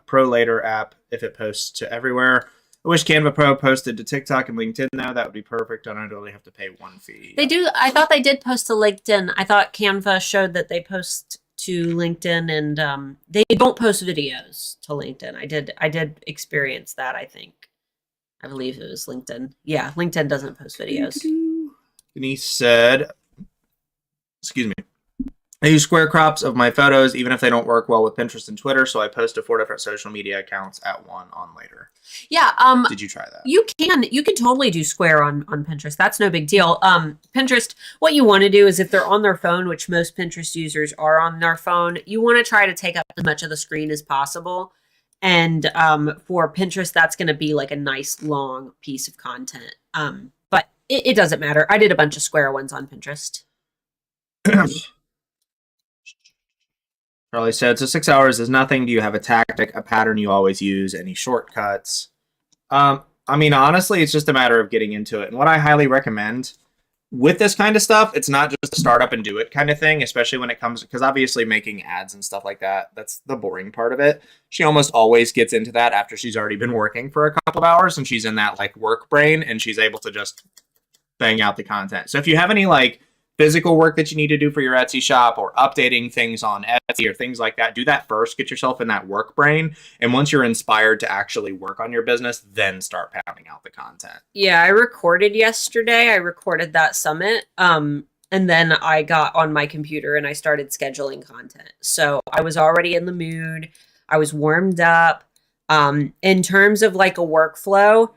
S1: Pro Later app if it posts to everywhere. I wish Canva Pro posted to TikTok and LinkedIn now. That would be perfect. I don't only have to pay one fee.
S2: They do. I thought they did post to LinkedIn. I thought Canva showed that they post to LinkedIn, and they don't post videos to LinkedIn. I did experience that. I think. I believe it was LinkedIn. Yeah, LinkedIn doesn't post videos.
S1: Denise said, excuse me. I use square crops of my photos, even if they don't work well with Pinterest and Twitter, so I post to 4 different social media accounts at one on Later.
S2: Yeah.
S1: Did you try that?
S2: You can totally do square on Pinterest. That's no big deal. Pinterest, what you want to do is if they're on their phone, which most Pinterest users are on their phone, you want to try to take up as much of the screen as possible. And for Pinterest, that's going to be like a nice long piece of content. But it doesn't matter. I did a bunch of square ones on Pinterest.
S1: Charlie said, so 6 hours is nothing. Do you have a tactic, a pattern you always use? Any shortcuts? I mean, honestly, it's just a matter of getting into it. And what I highly recommend with this kind of stuff, it's not just a start up and do it kind of thing, especially when it comes, because obviously making ads and stuff like that, that's the boring part of it. She almost always gets into that after she's already been working for a couple of hours and she's in that like work brain and she's able to just bang out the content. So if you have any like physical work that you need to do for your Etsy shop or updating things on Etsy or things like that, do that first. Get yourself in that work brain. And once you're inspired to actually work on your business, then start pounding out the content.
S2: Yeah, I recorded yesterday. I recorded that summit. And then I got on my computer and I started scheduling content. So I was already in the mood. I was warmed up. In terms of like a workflow,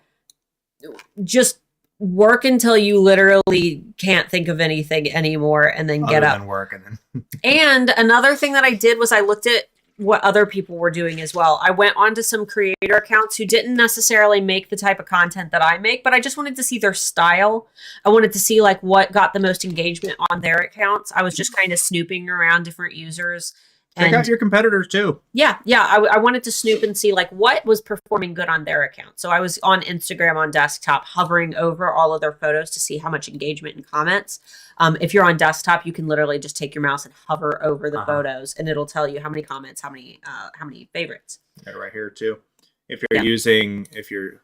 S2: just work until you literally can't think of anything anymore and then get up.
S1: Work and then
S2: And another thing that I did was I looked at what other people were doing as well. I went onto some creator accounts who didn't necessarily make the type of content that I make, but I just wanted to see their style. I wanted to see like what got the most engagement on their accounts. I was just kind of snooping around different users.
S1: check out your competitors too.
S2: Yeah. I wanted to snoop and see like what was performing good on their account. So I was on Instagram on desktop, hovering over all of their photos to see how much engagement and comments. If you're on desktop, you can literally just take your mouse and hover over the photos, and it'll tell you how many comments, how many favorites.
S1: Got it right here too. If you're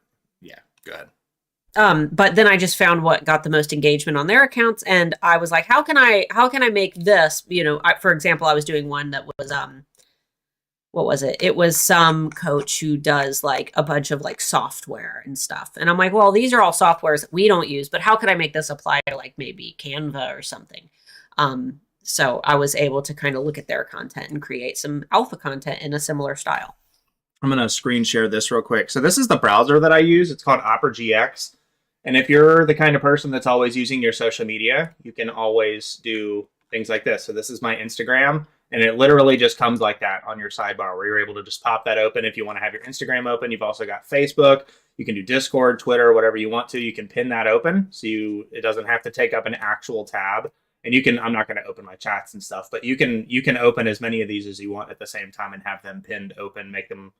S1: go ahead.
S2: But then I just found what got the most engagement on their accounts, and I was like, how can I make this? You know, for example, I was doing one that was what was it? It was some coach who does like a bunch of like software and stuff, and I'm like, well, these are all softwares that we don't use, but how could I make this apply to like maybe Canva or something? So I was able to kind of look at their content and create some alpha content in a similar style.
S1: I'm going to screen share this real quick. So this is the browser that I use. It's called Opera GX. And if you're the kind of person that's always using your social media, you can always do things like this. So this is my Instagram, and it literally just comes like that on your sidebar where you're able to just pop that open. If you want to have your Instagram open, you've also got Facebook. You can do Discord, Twitter, whatever you want to. You can pin that open so it doesn't have to take up an actual tab. And you can, I'm not going to open my chats and stuff, but you can open as many of these as you want at the same time and have them pinned open, make them,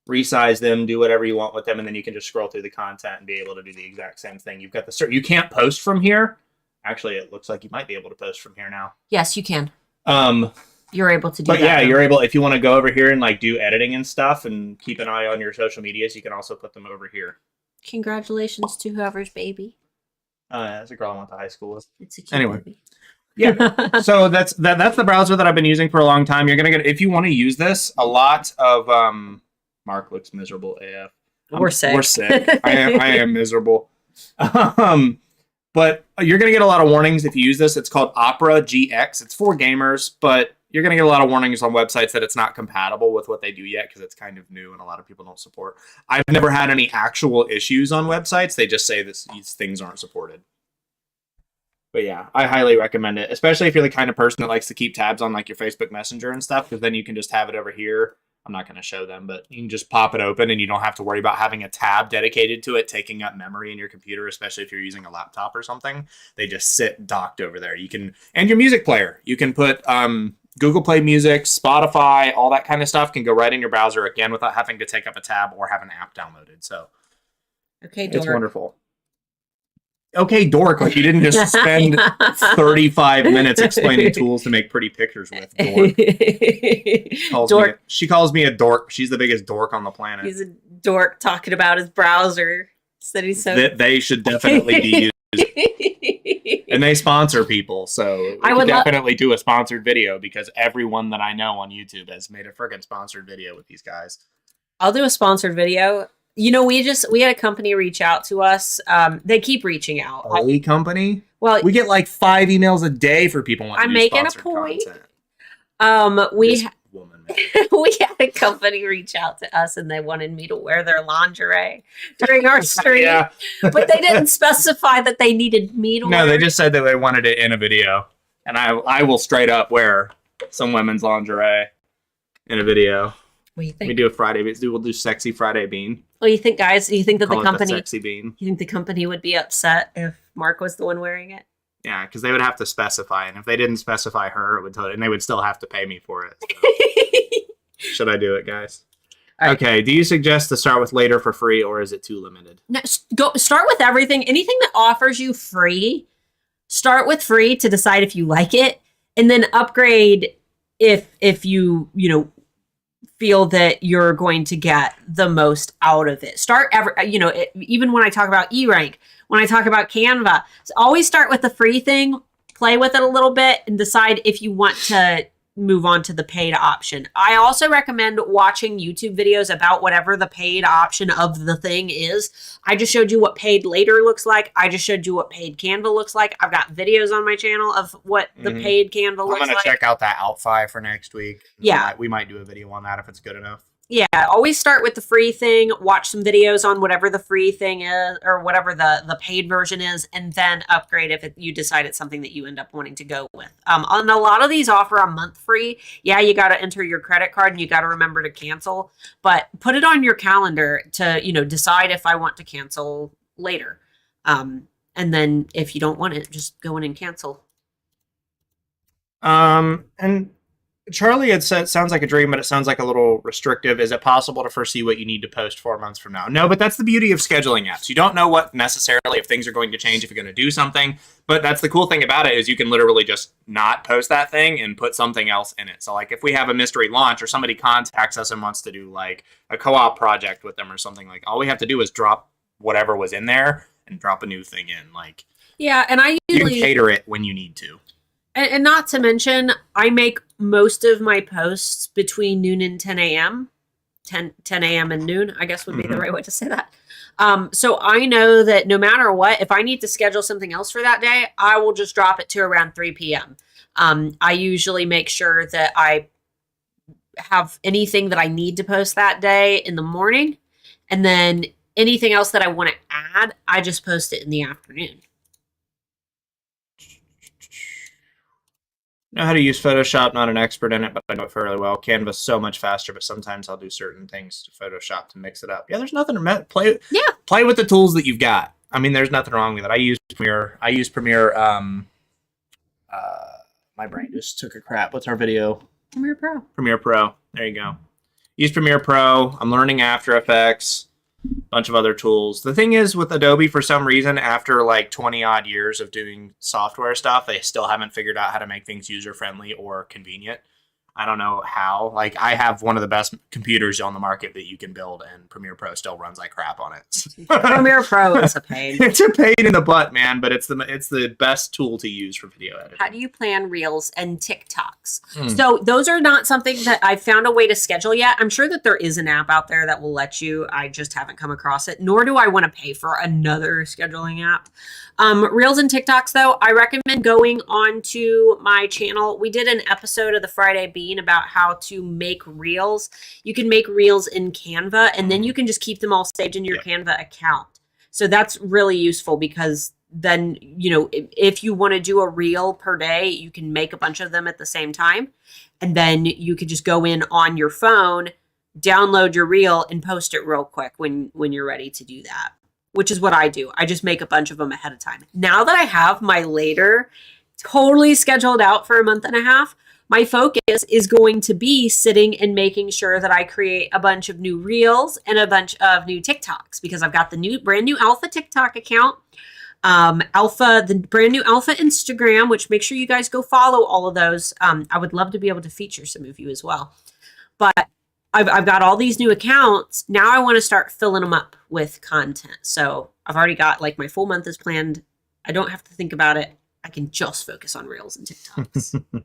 S1: resize them, do whatever you want with them, and then you can just scroll through the content and be able to do the exact same thing. You've got you can't post from here. Actually, it looks like you might be able to post from here now.
S2: Yes, you can. You're able to do
S1: but
S2: that.
S1: Yeah, you're able, if you want to go over here and like do editing and stuff and keep an eye on your social medias, you can also put them over here.
S2: Congratulations to whoever's baby.
S1: That's a girl I went to high school with.
S2: It's a cute
S1: Anyway.
S2: baby.
S1: Yeah. So that's the browser that I've been using for a long time. You're going to get, if you want to use this, a lot of, Mark looks miserable AF.
S2: We're sick.
S1: We're sick. I am miserable. But you're going to get a lot of warnings if you use this. It's called Opera GX. It's for gamers, but you're going to get a lot of warnings on websites that it's not compatible with what they do yet because it's kind of new and a lot of people don't support. I've never had any actual issues on websites. They just say that these things aren't supported. But yeah, I highly recommend it, especially if you're the kind of person that likes to keep tabs on like your Facebook Messenger and stuff, because then you can just have it over here. I'm not going to show them, but you can just pop it open and you don't have to worry about having a tab dedicated to it taking up memory in your computer, especially if you're using a laptop or something. They just sit docked over there. You can, and your music player, you can put Google Play Music, Spotify, all that kind of stuff can go right in your browser again without having to take up a tab or have an app downloaded. So
S2: Okay,
S1: it's wonderful. Okay, dork, like you didn't just spend 35 minutes explaining tools to make pretty pictures with. Dork. She calls me a dork. She's the biggest dork on the planet.
S2: He's a dork talking about his browser. Said he's so.
S1: They should definitely be used. And they sponsor people, so I would definitely do a sponsored video because everyone that I know on YouTube has made a friggin' sponsored video with these guys.
S2: I'll do a sponsored video. You know, we had a company reach out to us. They keep reaching out.
S1: A company?
S2: Well,
S1: we get like 5 emails a day for people wanting to do sponsored
S2: content. We
S1: woman.
S2: we had a company reach out to us and they wanted me to wear their lingerie during our stream. Yeah. But they didn't specify that they needed me to wear it.
S1: No, they just said that they wanted it in a video. And I will straight up wear some women's lingerie in a video.
S2: What do you think?
S1: We do a Friday. We'll do Sexy Friday Bean.
S2: Well, you think, guys? Do you think that the company?
S1: Sexy Bean.
S2: You think the company would be upset if Mark was the one wearing it?
S1: Yeah, because they would have to specify, and if they didn't specify her, it would tell it, and they would still have to pay me for it. So. Should I do it, guys? Right. Okay. Do you suggest to start with later for free, or is it too limited?
S2: No, start with everything. Anything that offers you free, start with free to decide if you like it, and then upgrade if you feel that you're going to get the most out of it. Even when I talk about eRank, when I talk about Canva, always start with the free thing, play with it a little bit, and decide if you want to move on to the paid option. I also recommend watching YouTube videos about whatever the paid option of the thing is. I just showed you what paid later looks like. I just showed you what paid Canva looks like. I've got videos on my channel of what the paid Canva looks like.
S1: I'm going to check out that Outfy for next week.
S2: Yeah.
S1: We might do a video on that if it's good enough.
S2: Yeah, always start with the free thing, watch some videos on whatever the free thing is or whatever the paid version is, and then upgrade if you decide it's something that you end up wanting to go with. And a lot of these offer a month free. Yeah, you got to enter your credit card and you got to remember to cancel, but put it on your calendar to, decide if I want to cancel later. And then if you don't want it, just go in and cancel.
S1: And Charlie had said, sounds like a dream, but it sounds like a little restrictive. Is it possible to foresee what you need to post 4 months from now? No, but that's the beauty of scheduling apps. You don't know what necessarily if things are going to change, if you're going to do something. But that's the cool thing about it is you can literally just not post that thing and put something else in it. So like if we have a mystery launch or somebody contacts us and wants to do like a co-op project with them or something, like all we have to do is drop whatever was in there and drop a new thing in. Like,
S2: yeah, and I usually
S1: you can cater it when you need to.
S2: And not to mention, I make most of my posts between noon and 10 a.m. 10 a.m. and noon, I guess would be the right way to say that. So I know that no matter what, if I need to schedule something else for that day, I will just drop it to around 3 p.m. I usually make sure that I have anything that I need to post that day in the morning. And then anything else that I want to add, I just post it in the afternoon.
S1: Know how to use Photoshop, not an expert in it, but I know it fairly well. Canva's so much faster, but sometimes I'll do certain things to Photoshop to mix it up. Yeah, there's nothing to play with the tools that you've got. I mean, there's nothing wrong with it. I use Premiere. My brain just took a crap. What's our video?
S2: Premiere Pro.
S1: Premiere Pro. There you go. Use Premiere Pro. I'm learning After Effects. Bunch of other tools. The thing is with Adobe, for some reason, after like 20 odd years of doing software stuff, they still haven't figured out how to make things user friendly or convenient. I don't know how. Like, I have one of the best computers on the market that you can build, and Premiere Pro still runs like crap on it.
S2: Premiere Pro is a pain.
S1: It's a pain in the butt, man, but it's the best tool to use for video editing.
S2: How do you plan Reels and TikToks? So those are not something that I've found a way to schedule yet. I'm sure that there is an app out there that will let you. I just haven't come across it, nor do I want to pay for another scheduling app. Reels and TikToks, though, I recommend going onto my channel. We did an episode of the Friday Bean about how to make Reels. You can make Reels in Canva, and then you can just keep them all saved in your Canva account. So that's really useful because then, if you want to do a reel per day, you can make a bunch of them at the same time. And then you could just go in on your phone, download your reel, and post it real quick when you're ready to do that, which is what I do. I just make a bunch of them ahead of time. Now that I have my later totally scheduled out for a month and a half, my focus is going to be sitting and making sure that I create a bunch of new reels and a bunch of new TikToks, because I've got the brand new Alpha TikTok account, the brand new Alpha Instagram, which make sure you guys go follow all of those. I would love to be able to feature some of you as well. But I've got all these new accounts. Now I want to start filling them up with content. So I've already got like my full month is planned. I don't have to think about it. I can just focus on Reels and TikToks.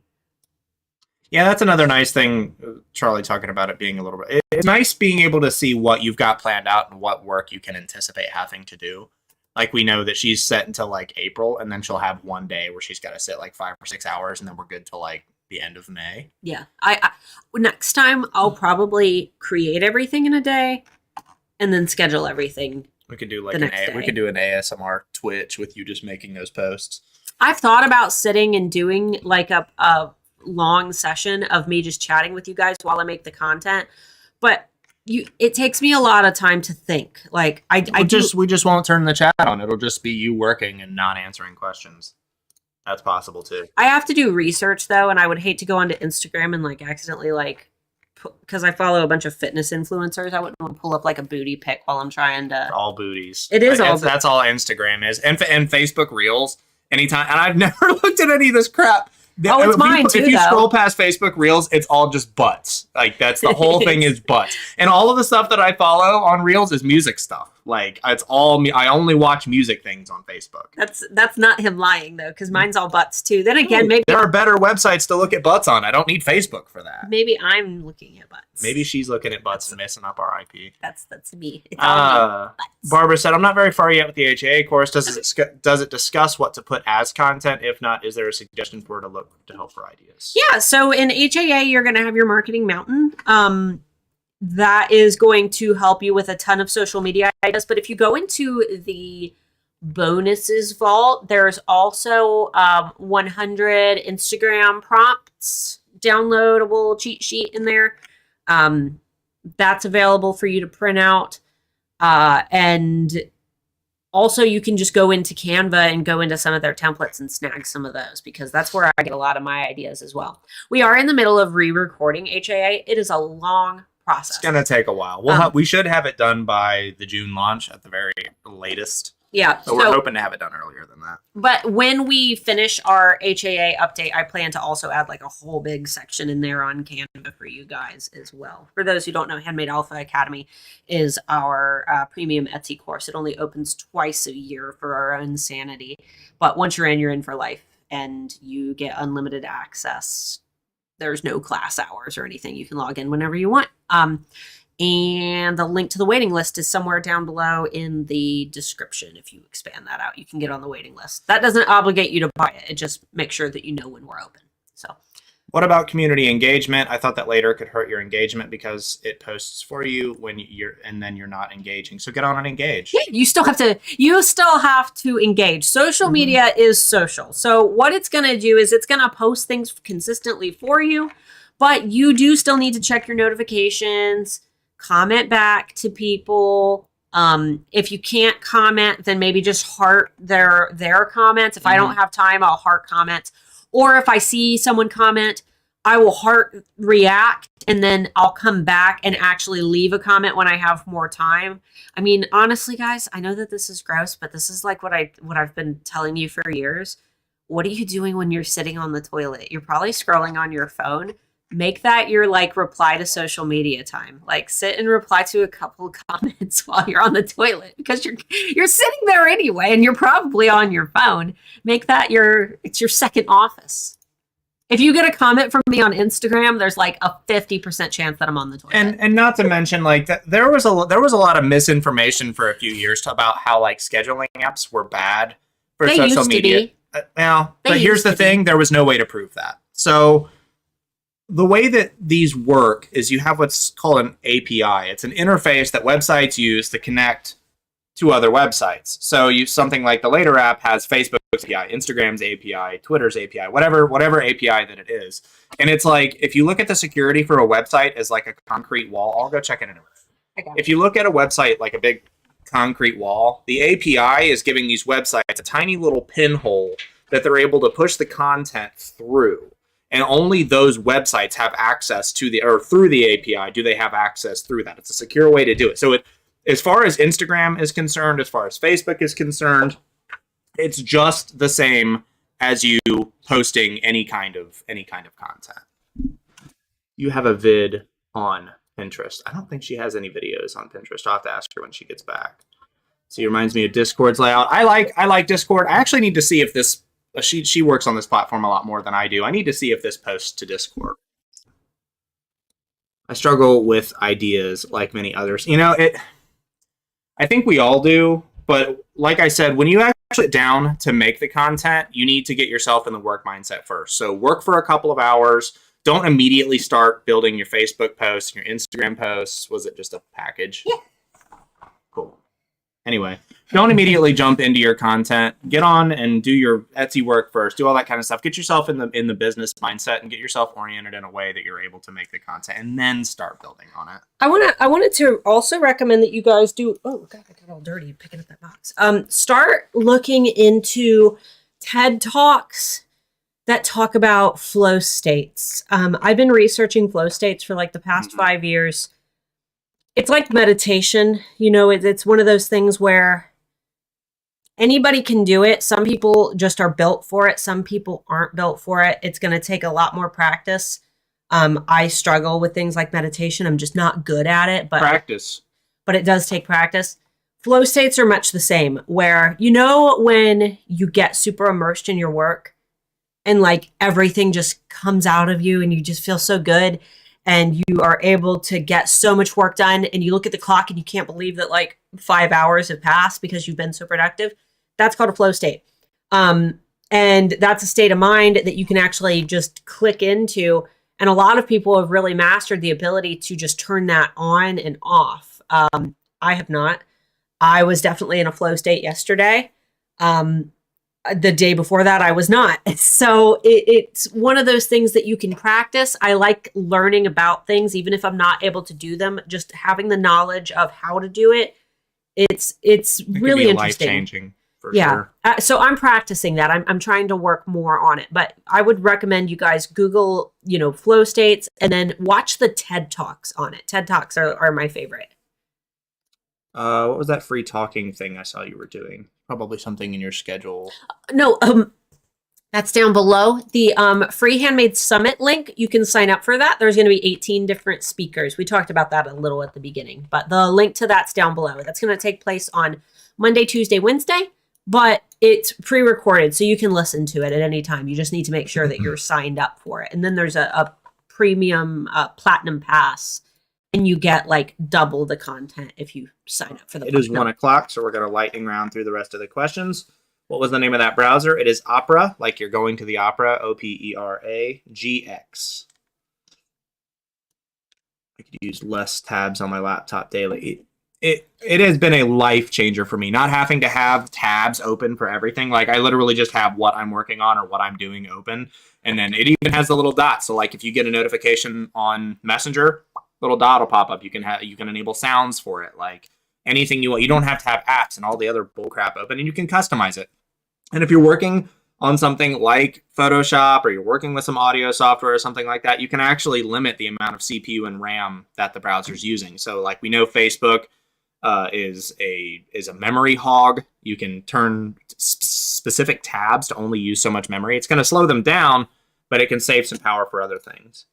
S1: Yeah, that's another nice thing, Charlie, talking about it being a little bit. It's nice being able to see what you've got planned out and what work you can anticipate having to do. Like, we know that she's set until like April, and then she'll have one day where she's got to sit like 5 or 6 hours, and then we're good till like the end of May.
S2: Yeah. I next time I'll probably create everything in a day and then schedule everything.
S1: We could do like
S2: we
S1: could do an ASMR Twitch with you just making those posts.
S2: I've thought about sitting and doing like a long session of me just chatting with you guys while I make the content, but it takes me a lot of time to think. Like we
S1: just won't turn the chat on. It'll just be you working and not answering questions. That's possible too.
S2: I have to do research though, and I would hate to go onto Instagram and like accidentally because I follow a bunch of fitness influencers. I wouldn't want to pull up like a booty pic while I'm trying to.
S1: All booties.
S2: It is all.
S1: That's all Instagram is, and Facebook Reels. Anytime, and I've never looked at any of this crap.
S2: Oh, it's mine too,
S1: If you scroll past Facebook Reels, it's all just butts. Like, that's the whole thing is butts. And all of the stuff that I follow on Reels is music stuff. Like, it's all me. I only watch music things on Facebook.
S2: That's not him lying, though, because mine's all butts, too. Then again, maybe...
S1: There are better websites to look at butts on. I don't need Facebook for that.
S2: Maybe I'm looking at butts.
S1: Maybe she's looking at butts and messing up our IP.
S2: That's me. It's all me.
S1: Barbara said, I'm not very far yet with the HAA course. Does it discuss what to put as content? If not, is there a suggestion for her to look to help for ideas?
S2: Yeah, so in HAA, you're going to have your marketing mountain. That is going to help you with a ton of social media ideas. But if you go into the bonuses vault, there's also 100 Instagram prompts, downloadable cheat sheet in there. That's available for you to print out. And also you can just go into Canva and go into some of their templates and snag some of those, because that's where I get a lot of my ideas as well. We are in the middle of re-recording HAA. It is a long process.
S1: It's gonna take a while. We should have it done by the June launch at the very latest.
S2: Yeah.
S1: So we're hoping to have it done earlier than that.
S2: But when we finish our HAA update, I plan to also add like a whole big section in there on Canva for you guys as well. For those who don't know, Handmade Alpha Academy is our premium Etsy course. It only opens twice a year for our own sanity. But once you're in for life, and you get unlimited access. There's no class hours or anything. You can log in whenever you want. And the link to the waiting list is somewhere down below in the description. If you expand that out, you can get on the waiting list. That doesn't obligate you to buy it. It just makes sure that you know when we're open. So,
S1: what about community engagement? I thought that later could hurt your engagement because it posts for you when and then you're not engaging. So get on and engage.
S2: Yeah, you still have to engage. Social media is social. So what it's going to do is it's going to post things consistently for you, but you do still need to check your notifications, comment back to people. If you can't comment, then maybe just heart their comments. If I don't have time, I'll heart comments. Or if I see someone comment, I will heart react, and then I'll come back and actually leave a comment when I have more time. I mean, honestly, guys, I know that this is gross, but this is like what I've been telling you for years. What are you doing when you're sitting on the toilet? You're probably scrolling on your phone. make that your like reply to social media time. Like sit and reply to a couple of comments while you're on the toilet because you're sitting there anyway and you're probably on your phone. Make that it's your second office. If you get a comment from me on Instagram, there's like a 50% chance that I'm on the toilet.
S1: And not to mention like that there was a lot of misinformation for a few years about how like scheduling apps were bad for
S2: They
S1: social
S2: used to
S1: media.
S2: be.
S1: Now,
S2: They
S1: but here's
S2: used
S1: the
S2: to
S1: thing, there was no way to prove that. So the way that these work is you have what's called an API. It's an interface that websites use to connect to other websites. So you something like the Later app has Facebook's API, Instagram's API, Twitter's API, whatever API that it is. And it's like if you look at the security for a website as like a concrete wall, I'll go check it in a minute. If you look at a website like a big concrete wall, the API is giving these websites a tiny little pinhole that they're able to push the content through. And only those websites have access to through the API do they have access through that. It's a secure way to do it. So as far as Instagram is concerned, as far as Facebook is concerned, it's just the same as you posting any kind of content. You have a vid on Pinterest. I don't think she has any videos on Pinterest. I'll have to ask her when she gets back. See, it reminds me of Discord's layout. I like Discord. I actually need to see if this she works on this platform a lot more than I do. I need to see if this posts to Discord. I struggle with ideas like many others. I think we all do, but like I said, when you actually sit down to make the content, you need to get yourself in the work mindset first. So work for a couple of hours. Don't immediately start building your Facebook posts, your Instagram posts. Was it just a package?
S2: Yeah.
S1: Cool. Anyway, don't immediately jump into your content. Get on and do your Etsy work first. Do all that kind of stuff. Get yourself in the business mindset and get yourself oriented in a way that you're able to make the content, and then start building on it.
S2: I wanted to also recommend that you guys do. Oh God, I got all dirty picking up that box. Start looking into TED Talks that talk about flow states. I've been researching flow states for like the past 5 years. It's like meditation, it's one of those things where anybody can do it. Some people just are built for it. Some people aren't built for it. It's going to take a lot more practice. I struggle with things like meditation. I'm just not good at it, but it does take practice. Flow states are much the same where, when you get super immersed in your work and like everything just comes out of you and you just feel so good. And you are able to get so much work done, and you look at the clock and you can't believe that like 5 hours have passed because you've been so productive. That's called a flow state. And that's a state of mind that you can actually just click into. And a lot of people have really mastered the ability to just turn that on and off. I have not. I was definitely in a flow state yesterday. The day before that, I was not. So it's one of those things that you can practice. I like learning about things, even if I'm not able to do them. Just having the knowledge of how to do it, it's really interesting.
S1: Life-changing, for sure.
S2: So I'm practicing that. I'm trying to work more on it. But I would recommend you guys Google, flow states, and then watch the TED Talks on it. TED Talks are my favorite.
S1: What was that free talking thing I saw you were doing? Probably something in your schedule.
S2: No, that's down below. The free Handmade Summit link, you can sign up for that. There's going to be 18 different speakers. We talked about that a little at the beginning, but the link to that's down below. That's going to take place on Monday, Tuesday, Wednesday, but it's pre-recorded, so you can listen to it at any time. You just need to make sure that you're signed up for it. And then there's a premium platinum pass, and you get like double the content if you sign up for the.
S1: It is 1 o'clock, so we're going to lightning round through the rest of the questions. What was the name of that browser? It is Opera, like you're going to the opera. Opera GX. I could use less tabs on my laptop daily. It has been a life changer for me, not having to have tabs open for everything. Like I literally just have what I'm working on or what I'm doing open, and then it even has the little dot. So like if you get a notification on Messenger, little dot will pop up. You can enable sounds for it, like anything you want. You don't have to have apps and all the other bullcrap open, and you can customize it. And if you're working on something like Photoshop or you're working with some audio software or something like that, you can actually limit the amount of CPU and RAM that the browser's using. So like we know Facebook is a memory hog. You can turn specific tabs to only use so much memory. It's going to slow them down, but it can save some power for other things.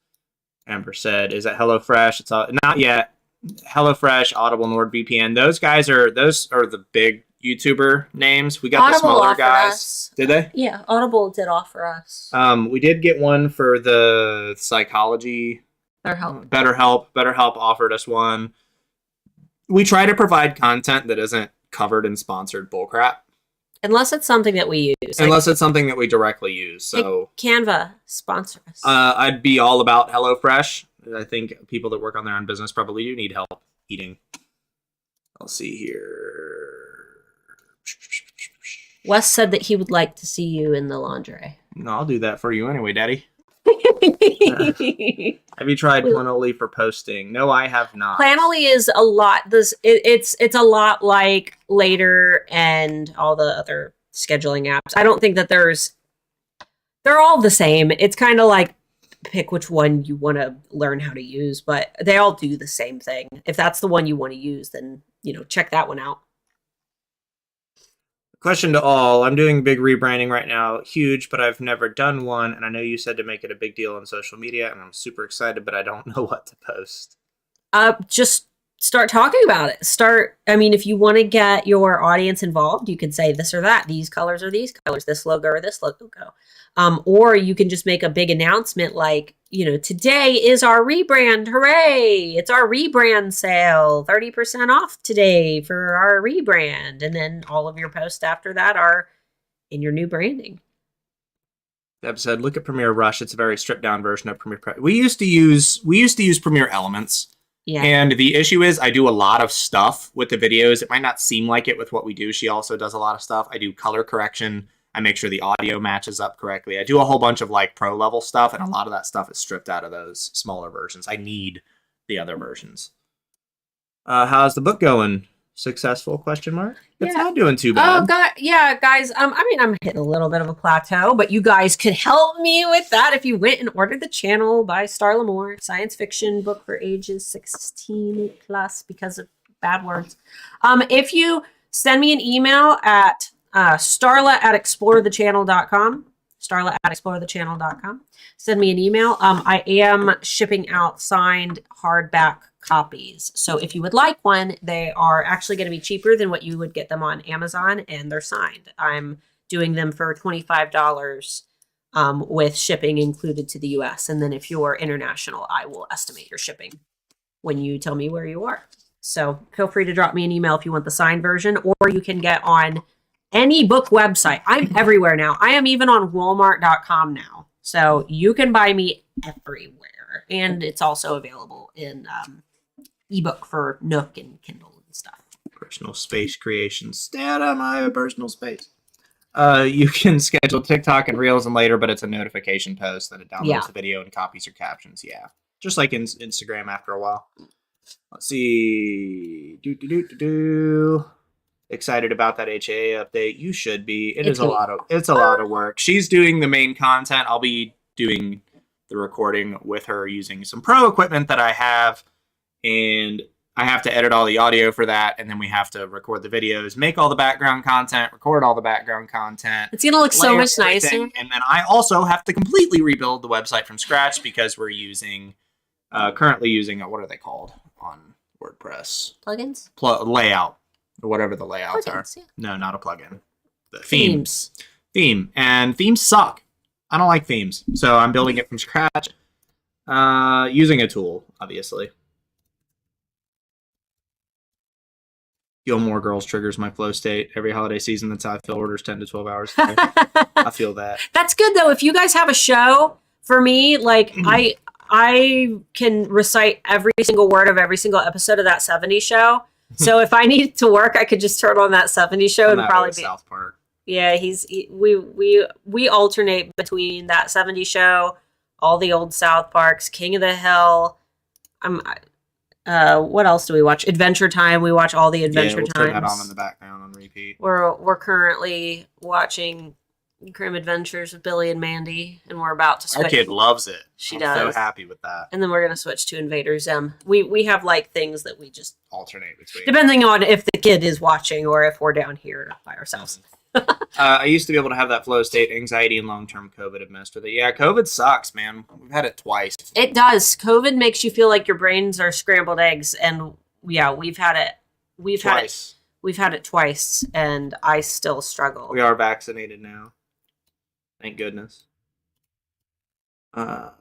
S1: Amber said, is that HelloFresh? It's all, not yet. HelloFresh, Audible, NordVPN. Those are the big YouTuber names. We got
S2: Audible
S1: the smaller
S2: offered
S1: guys.
S2: us.
S1: Did they?
S2: Yeah, Audible did offer us.
S1: We did get one for the psychology.
S2: BetterHelp.
S1: BetterHelp offered us one. We try to provide content that isn't covered in sponsored bullcrap.
S2: Unless it's something that we use.
S1: Unless it's something that we directly use. So
S2: Canva, sponsor us.
S1: I'd be all about HelloFresh. I think people that work on their own business probably do need help eating. I'll see here.
S2: Wes said that he would like to see you in the lingerie.
S1: No, I'll do that for you anyway, Daddy. Have you tried Planoly for posting? No, I have not.
S2: Planoly is a lot. It's a lot like Later and all the other scheduling apps. I don't think that they're all the same. It's kind of like pick which one you want to learn how to use, but they all do the same thing. If that's the one you want to use, then check that one out.
S1: Question to all. I'm doing big rebranding right now. Huge, but I've never done one. And I know you said to make it a big deal on social media, and I'm super excited, but I don't know what to post.
S2: Just start talking about it. If you want to get your audience involved, you can say this or that. These colors are these colors, this logo or this logo. Or you can just make a big announcement like, today is our rebrand. Hooray! It's our rebrand sale. 30% off today for our rebrand. And then all of your posts after that are in your new branding.
S1: Deb said, look at Premiere Rush. It's a very stripped down version of Premiere Pro. We used to use Premiere Elements.
S2: Yeah.
S1: And the issue is I do a lot of stuff with the videos. It might not seem like it with what we do. She also does a lot of stuff. I do color correction. I make sure the audio matches up correctly. I do a whole bunch of pro level stuff, and a lot of that stuff is stripped out of those smaller versions. I need the other versions. How's the book going? Successful? ? It's not doing too bad.
S2: Oh God, yeah, guys. I'm hitting a little bit of a plateau, but you guys could help me with that if you went and ordered The Channel by Starla Moore, science fiction book for ages 16 plus because of bad words. If you send me an email at starla@explorethechannel.com. Starla@explorethechannel.com. Send me an email. I am shipping out signed hardback copies. So if you would like one, they are actually going to be cheaper than what you would get them on Amazon, and they're signed. I'm doing them for $25 with shipping included to the US. And then if you're international, I will estimate your shipping when you tell me where you are. So feel free to drop me an email if you want the signed version, or you can get on any book website. I'm everywhere now. I am even on Walmart.com now. So you can buy me everywhere. And it's also available in ebook for Nook and Kindle and stuff.
S1: Personal space creation. Stay out of my personal space. You can schedule TikTok and Reels and Later, but it's a notification post that it downloads the video and copies your captions. Yeah. Just like in Instagram after a while. Let's see. Excited about that HAA update. You should be. It's a lot of work. She's doing the main content. I'll be doing the recording with her using some pro equipment that I have, and I have to edit all the audio for that, and then we have to record the videos, make all the background content, record all the background content.
S2: It's gonna look so much nicer.
S1: And then I also have to completely rebuild the website from scratch because we're currently using what are they called on WordPress?
S2: Plugins?
S1: Layout. Or whatever the layouts
S2: plugins,
S1: are.
S2: Yeah.
S1: No, not a plugin. The
S2: Themes.
S1: Theme. And themes suck. I don't like themes. So I'm building it from scratch. Using a tool, obviously. Gilmore Girls triggers my flow state. Every holiday season, that's how I fill orders 10 to 12 hours. I feel that.
S2: That's good, though. If you guys have a show, for me, I can recite every single word of every single episode of that 70s show. So if I need to work, I could just turn on that 70s show and probably be
S1: South Park.
S2: Yeah, we alternate between that 70s show, all the old South Parks, King of the Hill. What else do we watch? Adventure Time. We watch all the Adventure Times.
S1: Turn that on in the background on repeat.
S2: We're currently watching Grim Adventures of Billy and Mandy, and we're about to switch.
S1: Our kid loves it.
S2: She
S1: I'm
S2: does.
S1: so happy with that.
S2: And then we're gonna switch to Invader Zim. We have things that we just
S1: alternate between,
S2: depending on if the kid is watching or if we're down here by ourselves.
S1: I used to be able to have that flow state. Anxiety and long-term COVID have messed with it. Yeah, COVID sucks, man. We've had it twice.
S2: It does. COVID makes you feel like your brains are scrambled eggs, and yeah, we've had it. We've
S1: Twice.
S2: had it twice, and I still struggle.
S1: We are vaccinated now. Thank goodness. I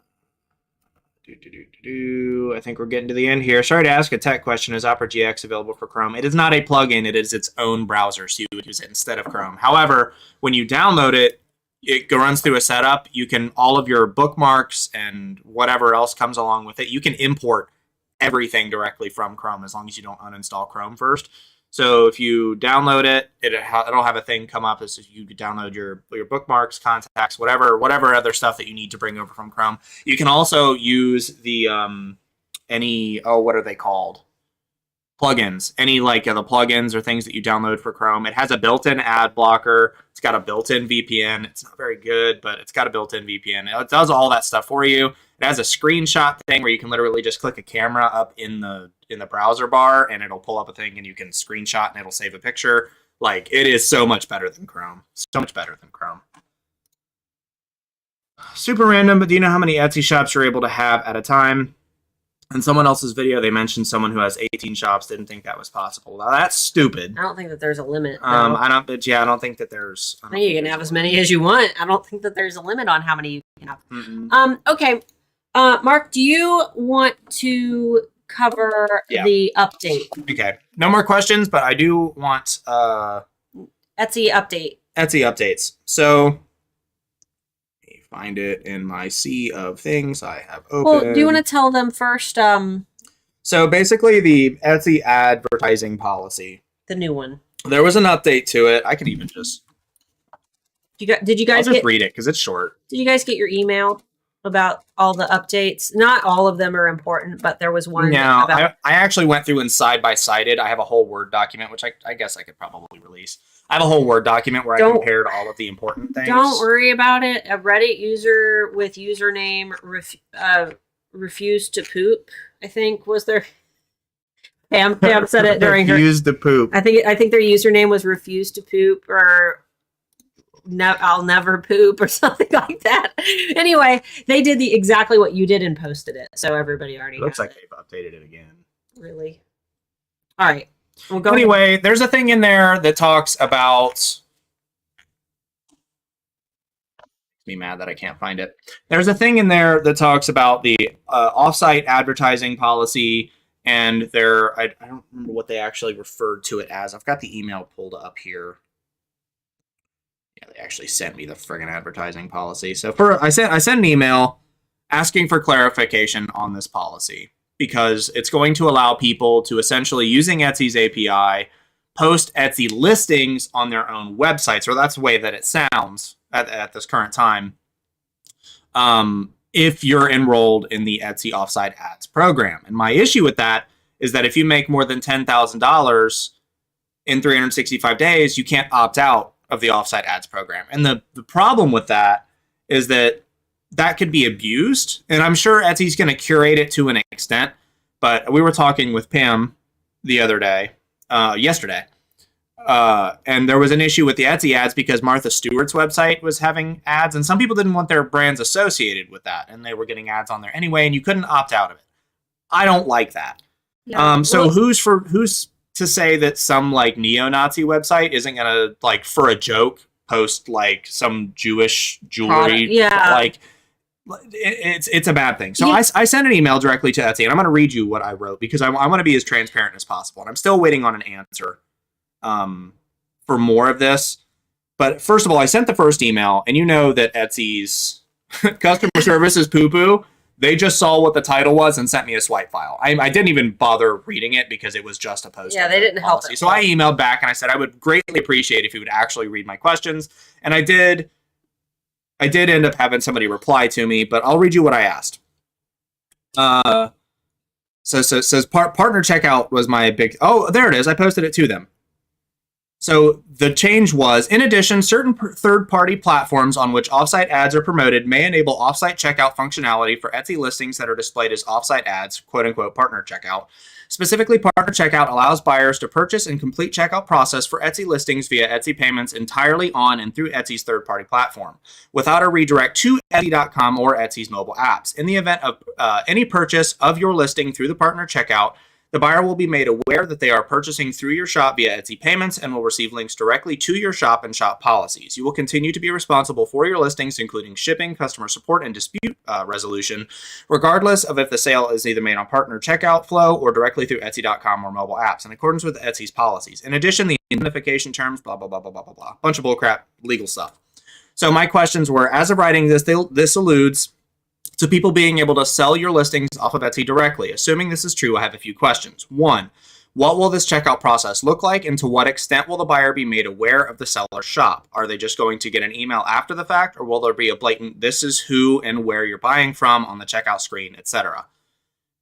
S1: think we're getting to the end here. Sorry to ask a tech question. Is Opera GX available for Chrome? It is not a plugin. It is its own browser, so you would use it instead of Chrome. However, when you download it, it runs through a setup. You can, all of your bookmarks and whatever else comes along with it, you can import everything directly from Chrome as long as you don't uninstall Chrome first. So if you download it, it'll have a thing come up as if you could download your bookmarks, contacts, whatever other stuff that you need to bring over from Chrome. You can also use the what are they called? Plugins. Any like the plugins or things that you download for Chrome. It has a built-in ad blocker. It's got a built-in VPN. It's not very good, but it's got a built-in VPN. It does all that stuff for you. It has a screenshot thing where you can literally just click a camera up in the browser bar and it'll pull up a thing and you can screenshot and it'll save a picture. Like, it is so much better than Chrome. So much better than Chrome. Super random, but do you know how many Etsy shops you're able to have at a time? In someone else's video, they mentioned someone who has 18 shops didn't think that was possible. Now, that's stupid.
S2: I don't think that there's a limit.
S1: I don't think that there's.
S2: I think you can have as many as you want. I don't think that there's a limit on how many you can have.
S1: Mm-mm.
S2: Okay. Mark, do you want to cover the update?
S1: Okay. No more questions, but I do want
S2: Etsy update.
S1: Etsy updates. So, let me find it in my sea of things I have open.
S2: Well, do you want to tell them first?
S1: So basically, the Etsy advertising policy.
S2: The new one.
S1: There was an update to it. I can even just.
S2: Did you guys
S1: I'll just read it because it's short.
S2: Did you guys get your email about all the updates? Not all of them are important, but there was one.
S1: No, I actually went through and side by sided. I have a whole Word document, which I guess I could probably release. I have a whole Word document where I compared all of the important things.
S2: Don't worry about it. A Reddit user with username refused to poop, I think, was their. Pam said it during her.
S1: Refused to poop.
S2: I think their username was refused to poop or. I'll never poop or something like that. Anyway, they did exactly what you did and posted it, so everybody already.
S1: Looks like they've updated it again.
S2: Really? All right. We'll go.
S1: Anyway, there's a thing in there that talks about. Makes me mad that I can't find it. There's a thing in there that talks about the offsite advertising policy, and I don't remember what they actually referred to it as. I've got the email pulled up here. Yeah, they actually sent me the friggin' advertising policy. So I sent an email asking for clarification on this policy because it's going to allow people to essentially, using Etsy's API, post Etsy listings on their own websites, or that's the way that it sounds at this current time, if you're enrolled in the Etsy Offsite Ads program. And my issue with that is that if you make more than $10,000 in 365 days, you can't opt out of the Offsite Ads program. And the problem with that is that could be abused. And I'm sure Etsy's going to curate it to an extent. But we were talking with Pam the other day, yesterday. And there was an issue with the Etsy ads because Martha Stewart's website was having ads. And some people didn't want their brands associated with that. And they were getting ads on there anyway. And you couldn't opt out of it. I don't like that. Yeah. So who's to say that some like neo-Nazi website isn't gonna, like, for a joke post like some Jewish jewelry?
S2: Yeah,
S1: like it's a bad thing. So I sent an email directly to Etsy, and I'm gonna read you what I wrote because I want to be as transparent as possible, and I'm still waiting on an answer for more of this. But first of all, I sent the first email, and you know that Etsy's customer service is poo-poo. They just saw what the title was and sent me a swipe file. I didn't even bother reading it because it was just a post.
S2: Yeah, they didn't help
S1: it. So I emailed back and I said I would greatly appreciate if you would actually read my questions. And I did. I did end up having somebody reply to me, but I'll read you what I asked. So it says partner checkout was my big. Oh, there it is. I posted it to them. So the change was, in addition, certain third-party platforms on which offsite ads are promoted may enable offsite checkout functionality for Etsy listings that are displayed as offsite ads, quote-unquote partner checkout. Specifically, partner checkout allows buyers to purchase and complete checkout process for Etsy listings via Etsy payments entirely on and through Etsy's third-party platform, without a redirect to Etsy.com or Etsy's mobile apps. In the event of any purchase of your listing through the partner checkout, the buyer will be made aware that they are purchasing through your shop via Etsy payments and will receive links directly to your shop and shop policies. You will continue to be responsible for your listings, including shipping, customer support, and dispute resolution, regardless of if the sale is either made on partner checkout flow or directly through Etsy.com or mobile apps, in accordance with Etsy's policies. In addition, the indemnification terms, blah, blah, blah, blah, blah, blah, blah. Bunch of bullcrap legal stuff. So my questions were, as of writing this, this alludes to people being able to sell your listings off of Etsy directly. Assuming this is true, I have a few questions. 1, what will this checkout process look like, and to what extent will the buyer be made aware of the seller's shop? Are they just going to get an email after the fact, or will there be a blatant "this is who and where you're buying from" on the checkout screen, etc.?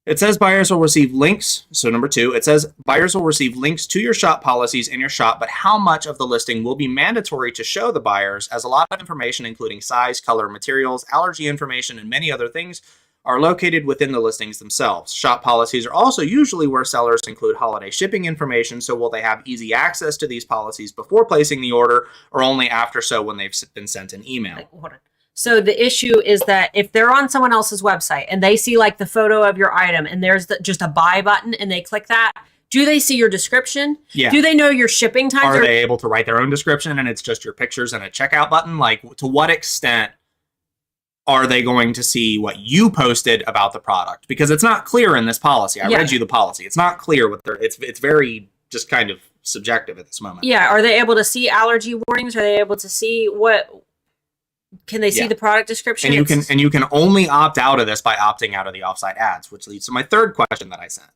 S1: It says buyers will receive links. So number 2, it says buyers will receive links to your shop policies in your shop, but how much of the listing will be mandatory to show the buyers, as a lot of information, including size, color, materials, allergy information, and many other things, are located within the listings themselves. Shop policies are also usually where sellers include holiday shipping information, so will they have easy access to these policies before placing the order, or only after so when they've been sent an email?
S2: Hold on. So the issue is that if they're on someone else's website and they see like the photo of your item and there's just a buy button and they click that, do they see your description?
S1: Yeah.
S2: Do they know your shipping times?
S1: Are they able to write their own description and it's just your pictures and a checkout button? Like, to what extent are they going to see what you posted about the product? Because it's not clear in this policy. I read you the policy. It's not clear what they're, it's very just kind of subjective at this moment.
S2: Yeah. Are they able to see allergy warnings? Are they able to see can they see the product description?
S1: And you can only opt out of this by opting out of the offsite ads, which leads to my third question that I sent.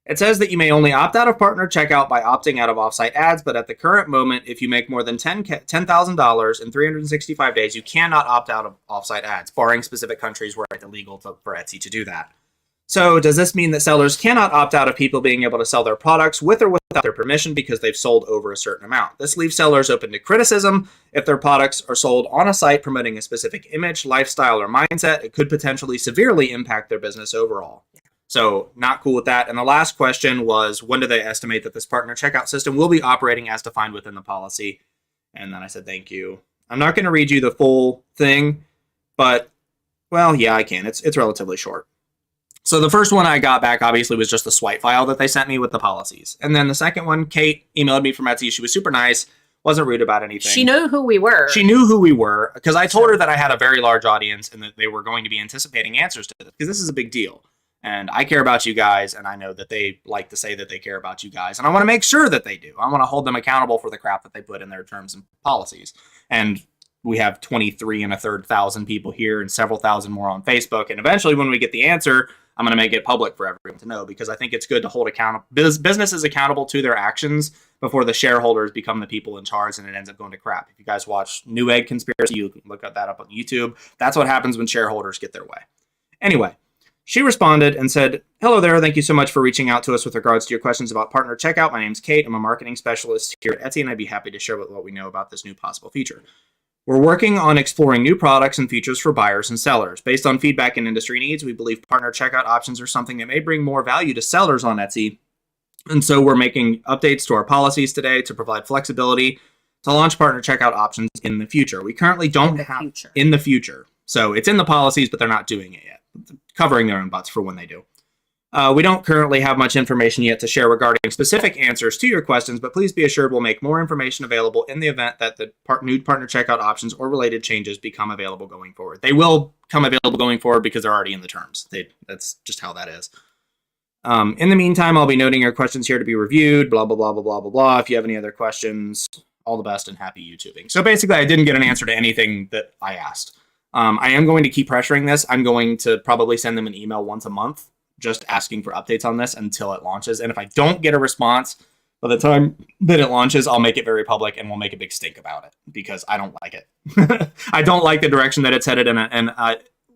S1: It says that you may only opt out of partner checkout by opting out of offsite ads, but at the current moment, if you make more than $10,000 in 365 days, you cannot opt out of offsite ads, barring specific countries where it's illegal for Etsy to do that. So does this mean that sellers cannot opt out of people being able to sell their products with or without their permission because they've sold over a certain amount? This leaves sellers open to criticism. If their products are sold on a site promoting a specific image, lifestyle, or mindset, it could potentially severely impact their business overall. So not cool with that. And the last question was, when do they estimate that this partner checkout system will be operating as defined within the policy? And then I said, thank you. I'm not going to read you the full thing, but, well, yeah, I can. It's relatively short. So the first one I got back, obviously, was just the swipe file that they sent me with the policies. And then the second one, Kate emailed me from Etsy. She was super nice, wasn't rude about anything.
S2: She knew who we were.
S1: She knew who we were, because I told her that I had a very large audience and that they were going to be anticipating answers to this, because this is a big deal. And I care about you guys, and I know that they like to say that they care about you guys. And I want to make sure that they do. I want to hold them accountable for the crap that they put in their terms and policies. And we have 23,000 people here and several thousand more on Facebook. And eventually, when we get the answer, I'm going to make it public for everyone to know, because I think it's good to hold businesses accountable to their actions before the shareholders become the people in charge and it ends up going to crap. If you guys watch Newegg Conspiracy, you can look at that up on YouTube. That's what happens when shareholders get their way. Anyway, she responded and said, "Hello there. Thank you so much for reaching out to us with regards to your questions about partner checkout. My name's Kate. I'm a marketing specialist here at Etsy, and I'd be happy to share what we know about this new possible feature. We're working on exploring new products and features for buyers and sellers. Based on feedback and industry needs, we believe partner checkout options are something that may bring more value to sellers on Etsy. And so we're making updates to our policies today to provide flexibility to launch partner checkout options in the future. We currently don't have in the future. So it's in the policies, but they're not doing it yet, covering their own butts for when they do. We don't currently have much information yet to share regarding specific answers to your questions, but please be assured we'll make more information available in the event that the new partner checkout options or related changes become available going forward." They will come available going forward because they're already in the terms. That's just how that is. In the meantime, I'll be noting your questions here to be reviewed, blah, blah, blah, blah, blah, blah, blah. If you have any other questions, all the best and happy YouTubing. So basically, I didn't get an answer to anything that I asked. I am going to keep pressuring this. I'm going to probably send them an email once a month, just asking for updates on this until it launches. And if I don't get a response by the time that it launches, I'll make it very public and we'll make a big stink about it, because I don't like it. I don't like the direction that it's headed. And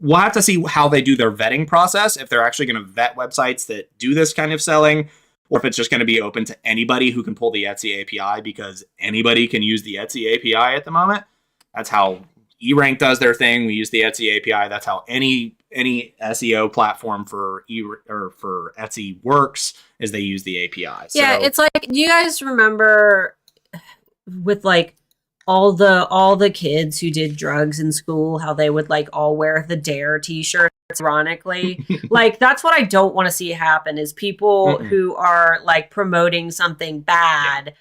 S1: we'll have to see how they do their vetting process, if they're actually going to vet websites that do this kind of selling, or if it's just going to be open to anybody who can pull the Etsy API, because anybody can use the Etsy API at the moment. That's how eRank does their thing. We use the Etsy API. That's how any SEO platform for for Etsy works, is they use the API.
S2: Yeah,
S1: so,
S2: it's like, do you guys remember with like all the kids who did drugs in school, how they would like all wear the Dare t-shirts ironically? Like, that's what I don't want to see happen, is people who are like promoting something bad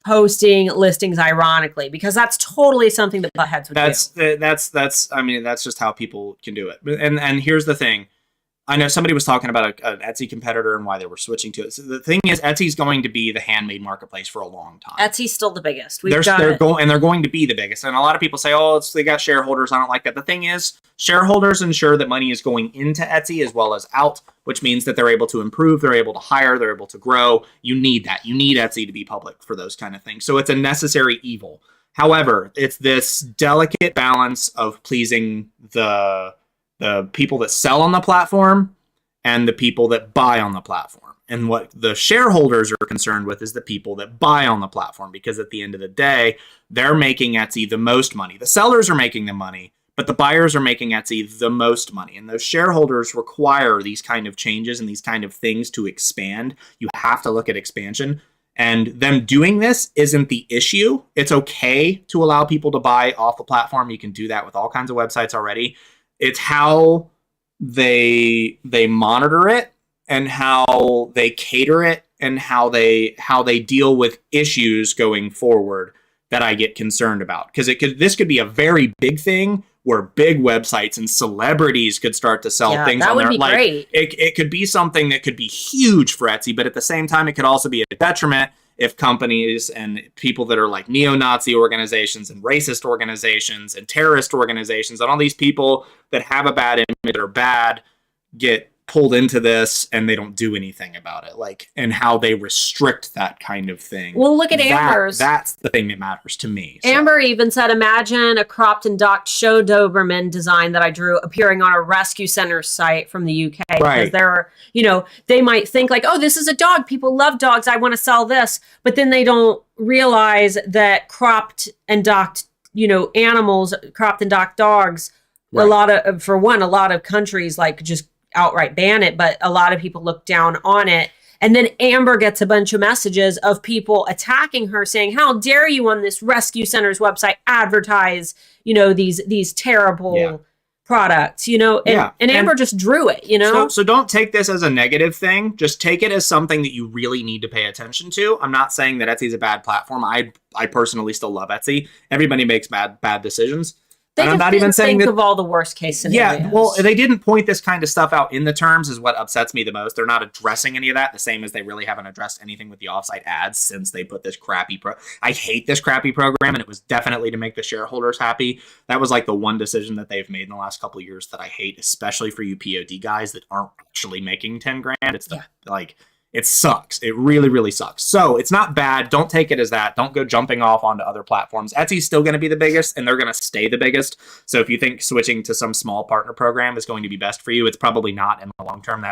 S2: posting listings ironically, because that's totally something that buttheads would do.
S1: That's I mean, that's just how people can do it. And here's the thing. I know somebody was talking about an Etsy competitor and why they were switching to it. So the thing is, Etsy's going to be the handmade marketplace for a long time.
S2: Etsy's still the biggest.
S1: They're going to be the biggest. And a lot of people say, oh, they got shareholders. I don't like that. The thing is, shareholders ensure that money is going into Etsy as well as out, which means that they're able to improve, they're able to hire, they're able to grow. You need that. You need Etsy to be public for those kind of things. So it's a necessary evil. However, it's this delicate balance of pleasing the people that sell on the platform and the people that buy on the platform. And what the shareholders are concerned with is the people that buy on the platform, because at the end of the day, they're making Etsy the most money. The sellers are making the money, but the buyers are making Etsy the most money. And those shareholders require these kind of changes and these kind of things to expand. You have to look at expansion. And them doing this isn't the issue. It's okay to allow people to buy off the platform. You can do that with all kinds of websites already. It's how they monitor it and how they cater it and how they deal with issues going forward that I get concerned about. Because this could be a very big thing where big websites and celebrities could start to sell things
S2: that
S1: on
S2: would
S1: there.
S2: be
S1: Like,
S2: great.
S1: It could be something that could be huge for Etsy, but at the same time, it could also be a detriment if companies and people that are like neo-Nazi organizations and racist organizations and terrorist organizations and all these people that have a bad image, that are bad, get pulled into this and they don't do anything about it, like, and how they restrict that kind of thing.
S2: Well, look at Amber's.
S1: That's the thing that matters to me. So.
S2: Amber even said, imagine a cropped and docked show Doberman design that I drew appearing on a rescue center site from the UK.
S1: Right.
S2: Because they're, they might think like, oh, this is a dog. People love dogs. I want to sell this. But then they don't realize that cropped and docked, animals, cropped and docked dogs,
S1: Right.
S2: a lot of countries like just outright ban it, but a lot of people look down on it. And then Amber gets a bunch of messages of people attacking her saying, how dare you on this rescue center's website advertise, these terrible products, and Amber just drew it,
S1: So don't take this as a negative thing. Just take it as something that you really need to pay attention to. I'm not saying that Etsy is a bad platform. I personally still love Etsy. Everybody makes bad decisions.
S2: They
S1: and
S2: just
S1: I'm not even saying
S2: think
S1: that
S2: of all the worst case scenarios.
S1: Yeah, well, they didn't point this kind of stuff out in the terms is what upsets me the most. They're not addressing any of that, the same as they really haven't addressed anything with the offsite ads since they put this crappy I hate this crappy program, and it was definitely to make the shareholders happy. That was like the one decision that they've made in the last couple of years that I hate, especially for you POD guys that aren't actually making 10 grand. It's it sucks. It really, really sucks. So it's not bad. Don't take it as that. Don't go jumping off onto other platforms. Etsy's still going to be the biggest, and they're going to stay the biggest. So if you think switching to some small partner program is going to be best for you, it's probably not in the long term.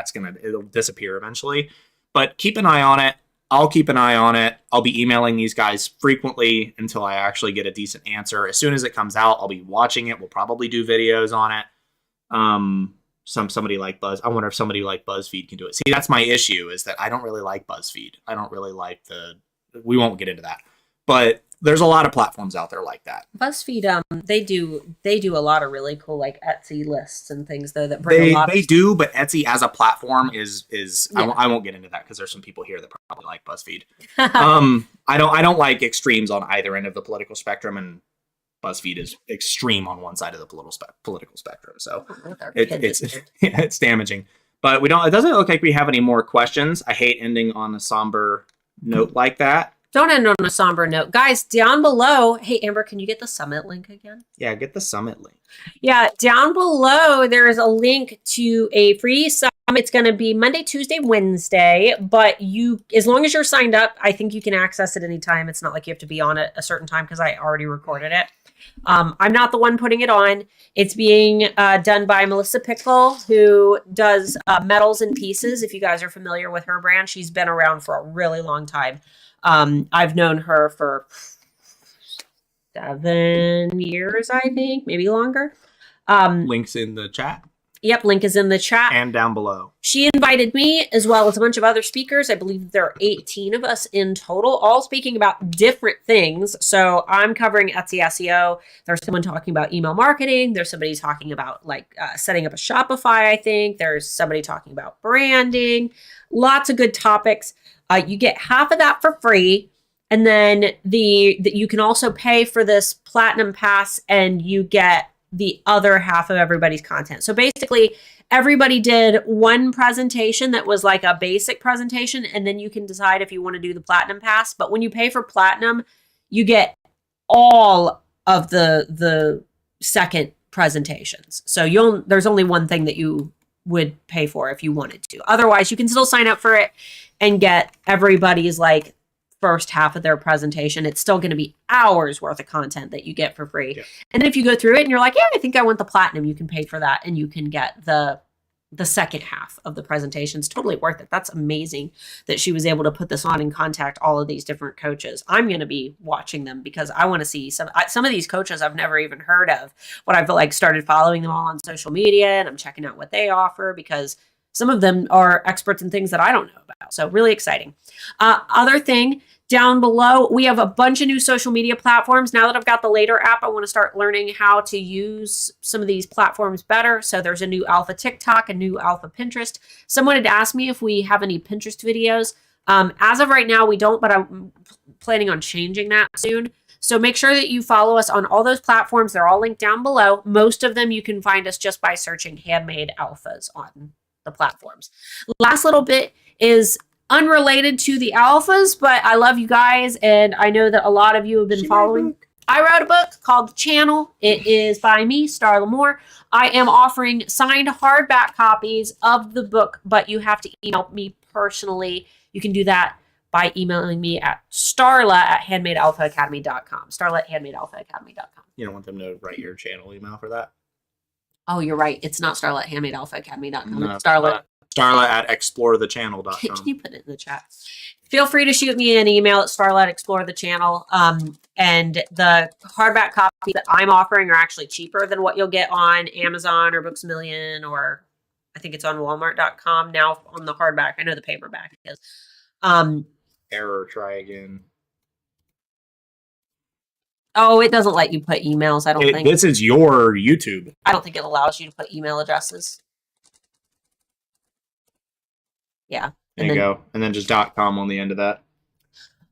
S1: It'll disappear eventually. But keep an eye on it. I'll keep an eye on it. I'll be emailing these guys frequently until I actually get a decent answer. As soon as it comes out, I'll be watching it. We'll probably do videos on it. Somebody like I wonder if somebody like BuzzFeed can do it. See, that's my issue, is that I don't really like BuzzFeed. I don't really like we won't get into that. But there's a lot of platforms out there like that.
S2: BuzzFeed, they do a lot of really cool like Etsy lists and things though that bring a lot.
S1: They do, but Etsy as a platform is I won't get into that because there's some people here that probably like BuzzFeed. I don't like extremes on either end of the political spectrum, and BuzzFeed is extreme on one side of the political spectrum, so it's damaging. But it doesn't look like we have any more questions. I hate ending on a somber note like that.
S2: Don't end on a somber note. Guys, down below, hey, Amber, can you get the summit link again?
S1: Yeah, get the summit link.
S2: Yeah, down below, there is a link to a free summit. It's going to be Monday, Tuesday, Wednesday, but as long as you're signed up, I think you can access it anytime. It's not like you have to be on it a certain time because I already recorded it. I'm not the one putting it on. It's being done by Melissa Pickle, who does Metals and Pieces. If you guys are familiar with her brand, she's been around for a really long time. I've known her for 7 years, I think, maybe longer.
S1: Links in the chat.
S2: Yep, link is in the chat.
S1: And down below.
S2: She invited me as well as a bunch of other speakers. I believe there are 18 of us in total, all speaking about different things. So I'm covering Etsy SEO. There's someone talking about email marketing. There's somebody talking about setting up a Shopify, I think. There's somebody talking about branding. Lots of good topics. You get half of that for free. And then you can also pay for this Platinum Pass and you get the other half of everybody's content. So basically, everybody did one presentation that was like a basic presentation, and then you can decide if you want to do the Platinum Pass. But when you pay for Platinum, you get all of the second presentations. So there's only one thing that you would pay for if you wanted to. Otherwise, you can still sign up for it and get everybody's first half of their presentation. It's still going to be hours worth of content that you get for free. Yeah. And then if you go through it and you're like, yeah, I think I want the Platinum, you can pay for that and you can get the second half of the presentation. It's totally worth it. That's amazing that she was able to put this on and contact all of these different coaches. I'm going to be watching them because I want to see some of these coaches I've never even heard of, but I've started following them all on social media and I'm checking out what they offer because some of them are experts in things that I don't know about. So really exciting. Other thing, down below, we have a bunch of new social media platforms. Now that I've got the Later app, I want to start learning how to use some of these platforms better. So there's a new alpha TikTok, a new alpha Pinterest. Someone had asked me if we have any Pinterest videos. As of right now, we don't, but I'm planning on changing that soon. So make sure that you follow us on all those platforms. They're all linked down below. Most of them you can find us just by searching Handmade Alphas on the platforms. Last little bit is unrelated to the alphas, but I love you guys, and I know that a lot of you have been following. I wrote a book called The Channel. It is by me, Starla Moore. I am offering signed hardback copies of the book, but you have to email me personally. You can do that by emailing me at starla@handmadealphaacademy.com. starla@handmadealphaacademy.com.
S1: You don't want them to write your channel email for that?
S2: Oh, you're right. It's not starla@handmadealphaacademy.com.
S1: No,
S2: it's Starla.
S1: Starla@explorethechannel.com.
S2: Can you put it in the chat? Feel free to shoot me an email at starla@explorethechannel. And the hardback copy that I'm offering are actually cheaper than what you'll get on Amazon or Books A Million, or I think it's on Walmart.com now on the hardback. I know the paperback is.
S1: Error, try again.
S2: Oh, it doesn't let you put emails, I don't think.
S1: This is your YouTube.
S2: I don't think it allows you to put email addresses. Yeah.
S1: There you go. And then just .com on the end of that.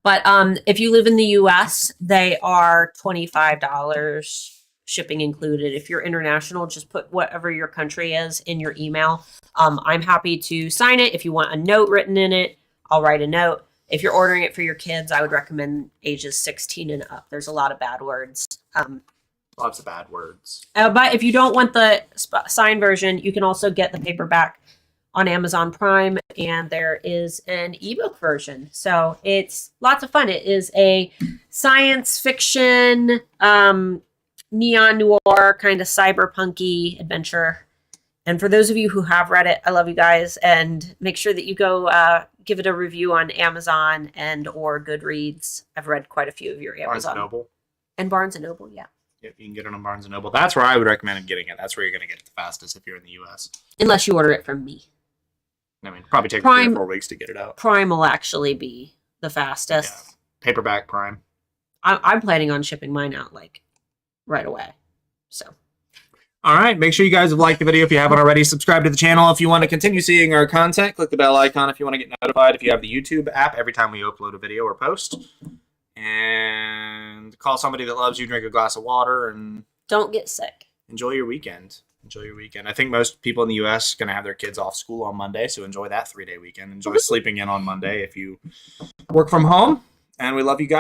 S2: But if you live in the US, they are $25, shipping included. If you're international, just put whatever your country is in your email. I'm happy to sign it. If you want a note written in it, I'll write a note. If you're ordering it for your kids, I would recommend ages 16 and up. There's a lot of bad words.
S1: Lots of bad words.
S2: But if you don't want the signed version, you can also get the paperback on Amazon Prime, and there is an ebook version. So it's lots of fun. It is a science fiction, neon noir, kind of cyberpunky adventure. And for those of you who have read it, I love you guys, and make sure that you go give it a review on Amazon and or Goodreads. I've read quite a few of your Amazon.
S1: Barnes & Noble.
S2: And Barnes & Noble, yeah.
S1: Yep, you can get it on Barnes & Noble. That's where I would recommend getting it. That's where you're going to get it the fastest if you're in the U.S.
S2: Unless you order it from me.
S1: I mean, probably take 3 or 4 weeks to get it out.
S2: Prime will actually be the fastest.
S1: Yeah. Paperback Prime.
S2: I'm planning on shipping mine out right away. So.
S1: All right. Make sure you guys have liked the video if you haven't already. Subscribe to the channel if you want to continue seeing our content. Click the bell icon if you want to get notified if you have the YouTube app every time we upload a video or post. And call somebody that loves you, drink a glass of water, and
S2: don't get sick.
S1: Enjoy your weekend. Enjoy your weekend. I think most people in the U.S. are going to have their kids off school on Monday, so enjoy that 3-day weekend. Enjoy sleeping in on Monday if you work from home. and we love you guys.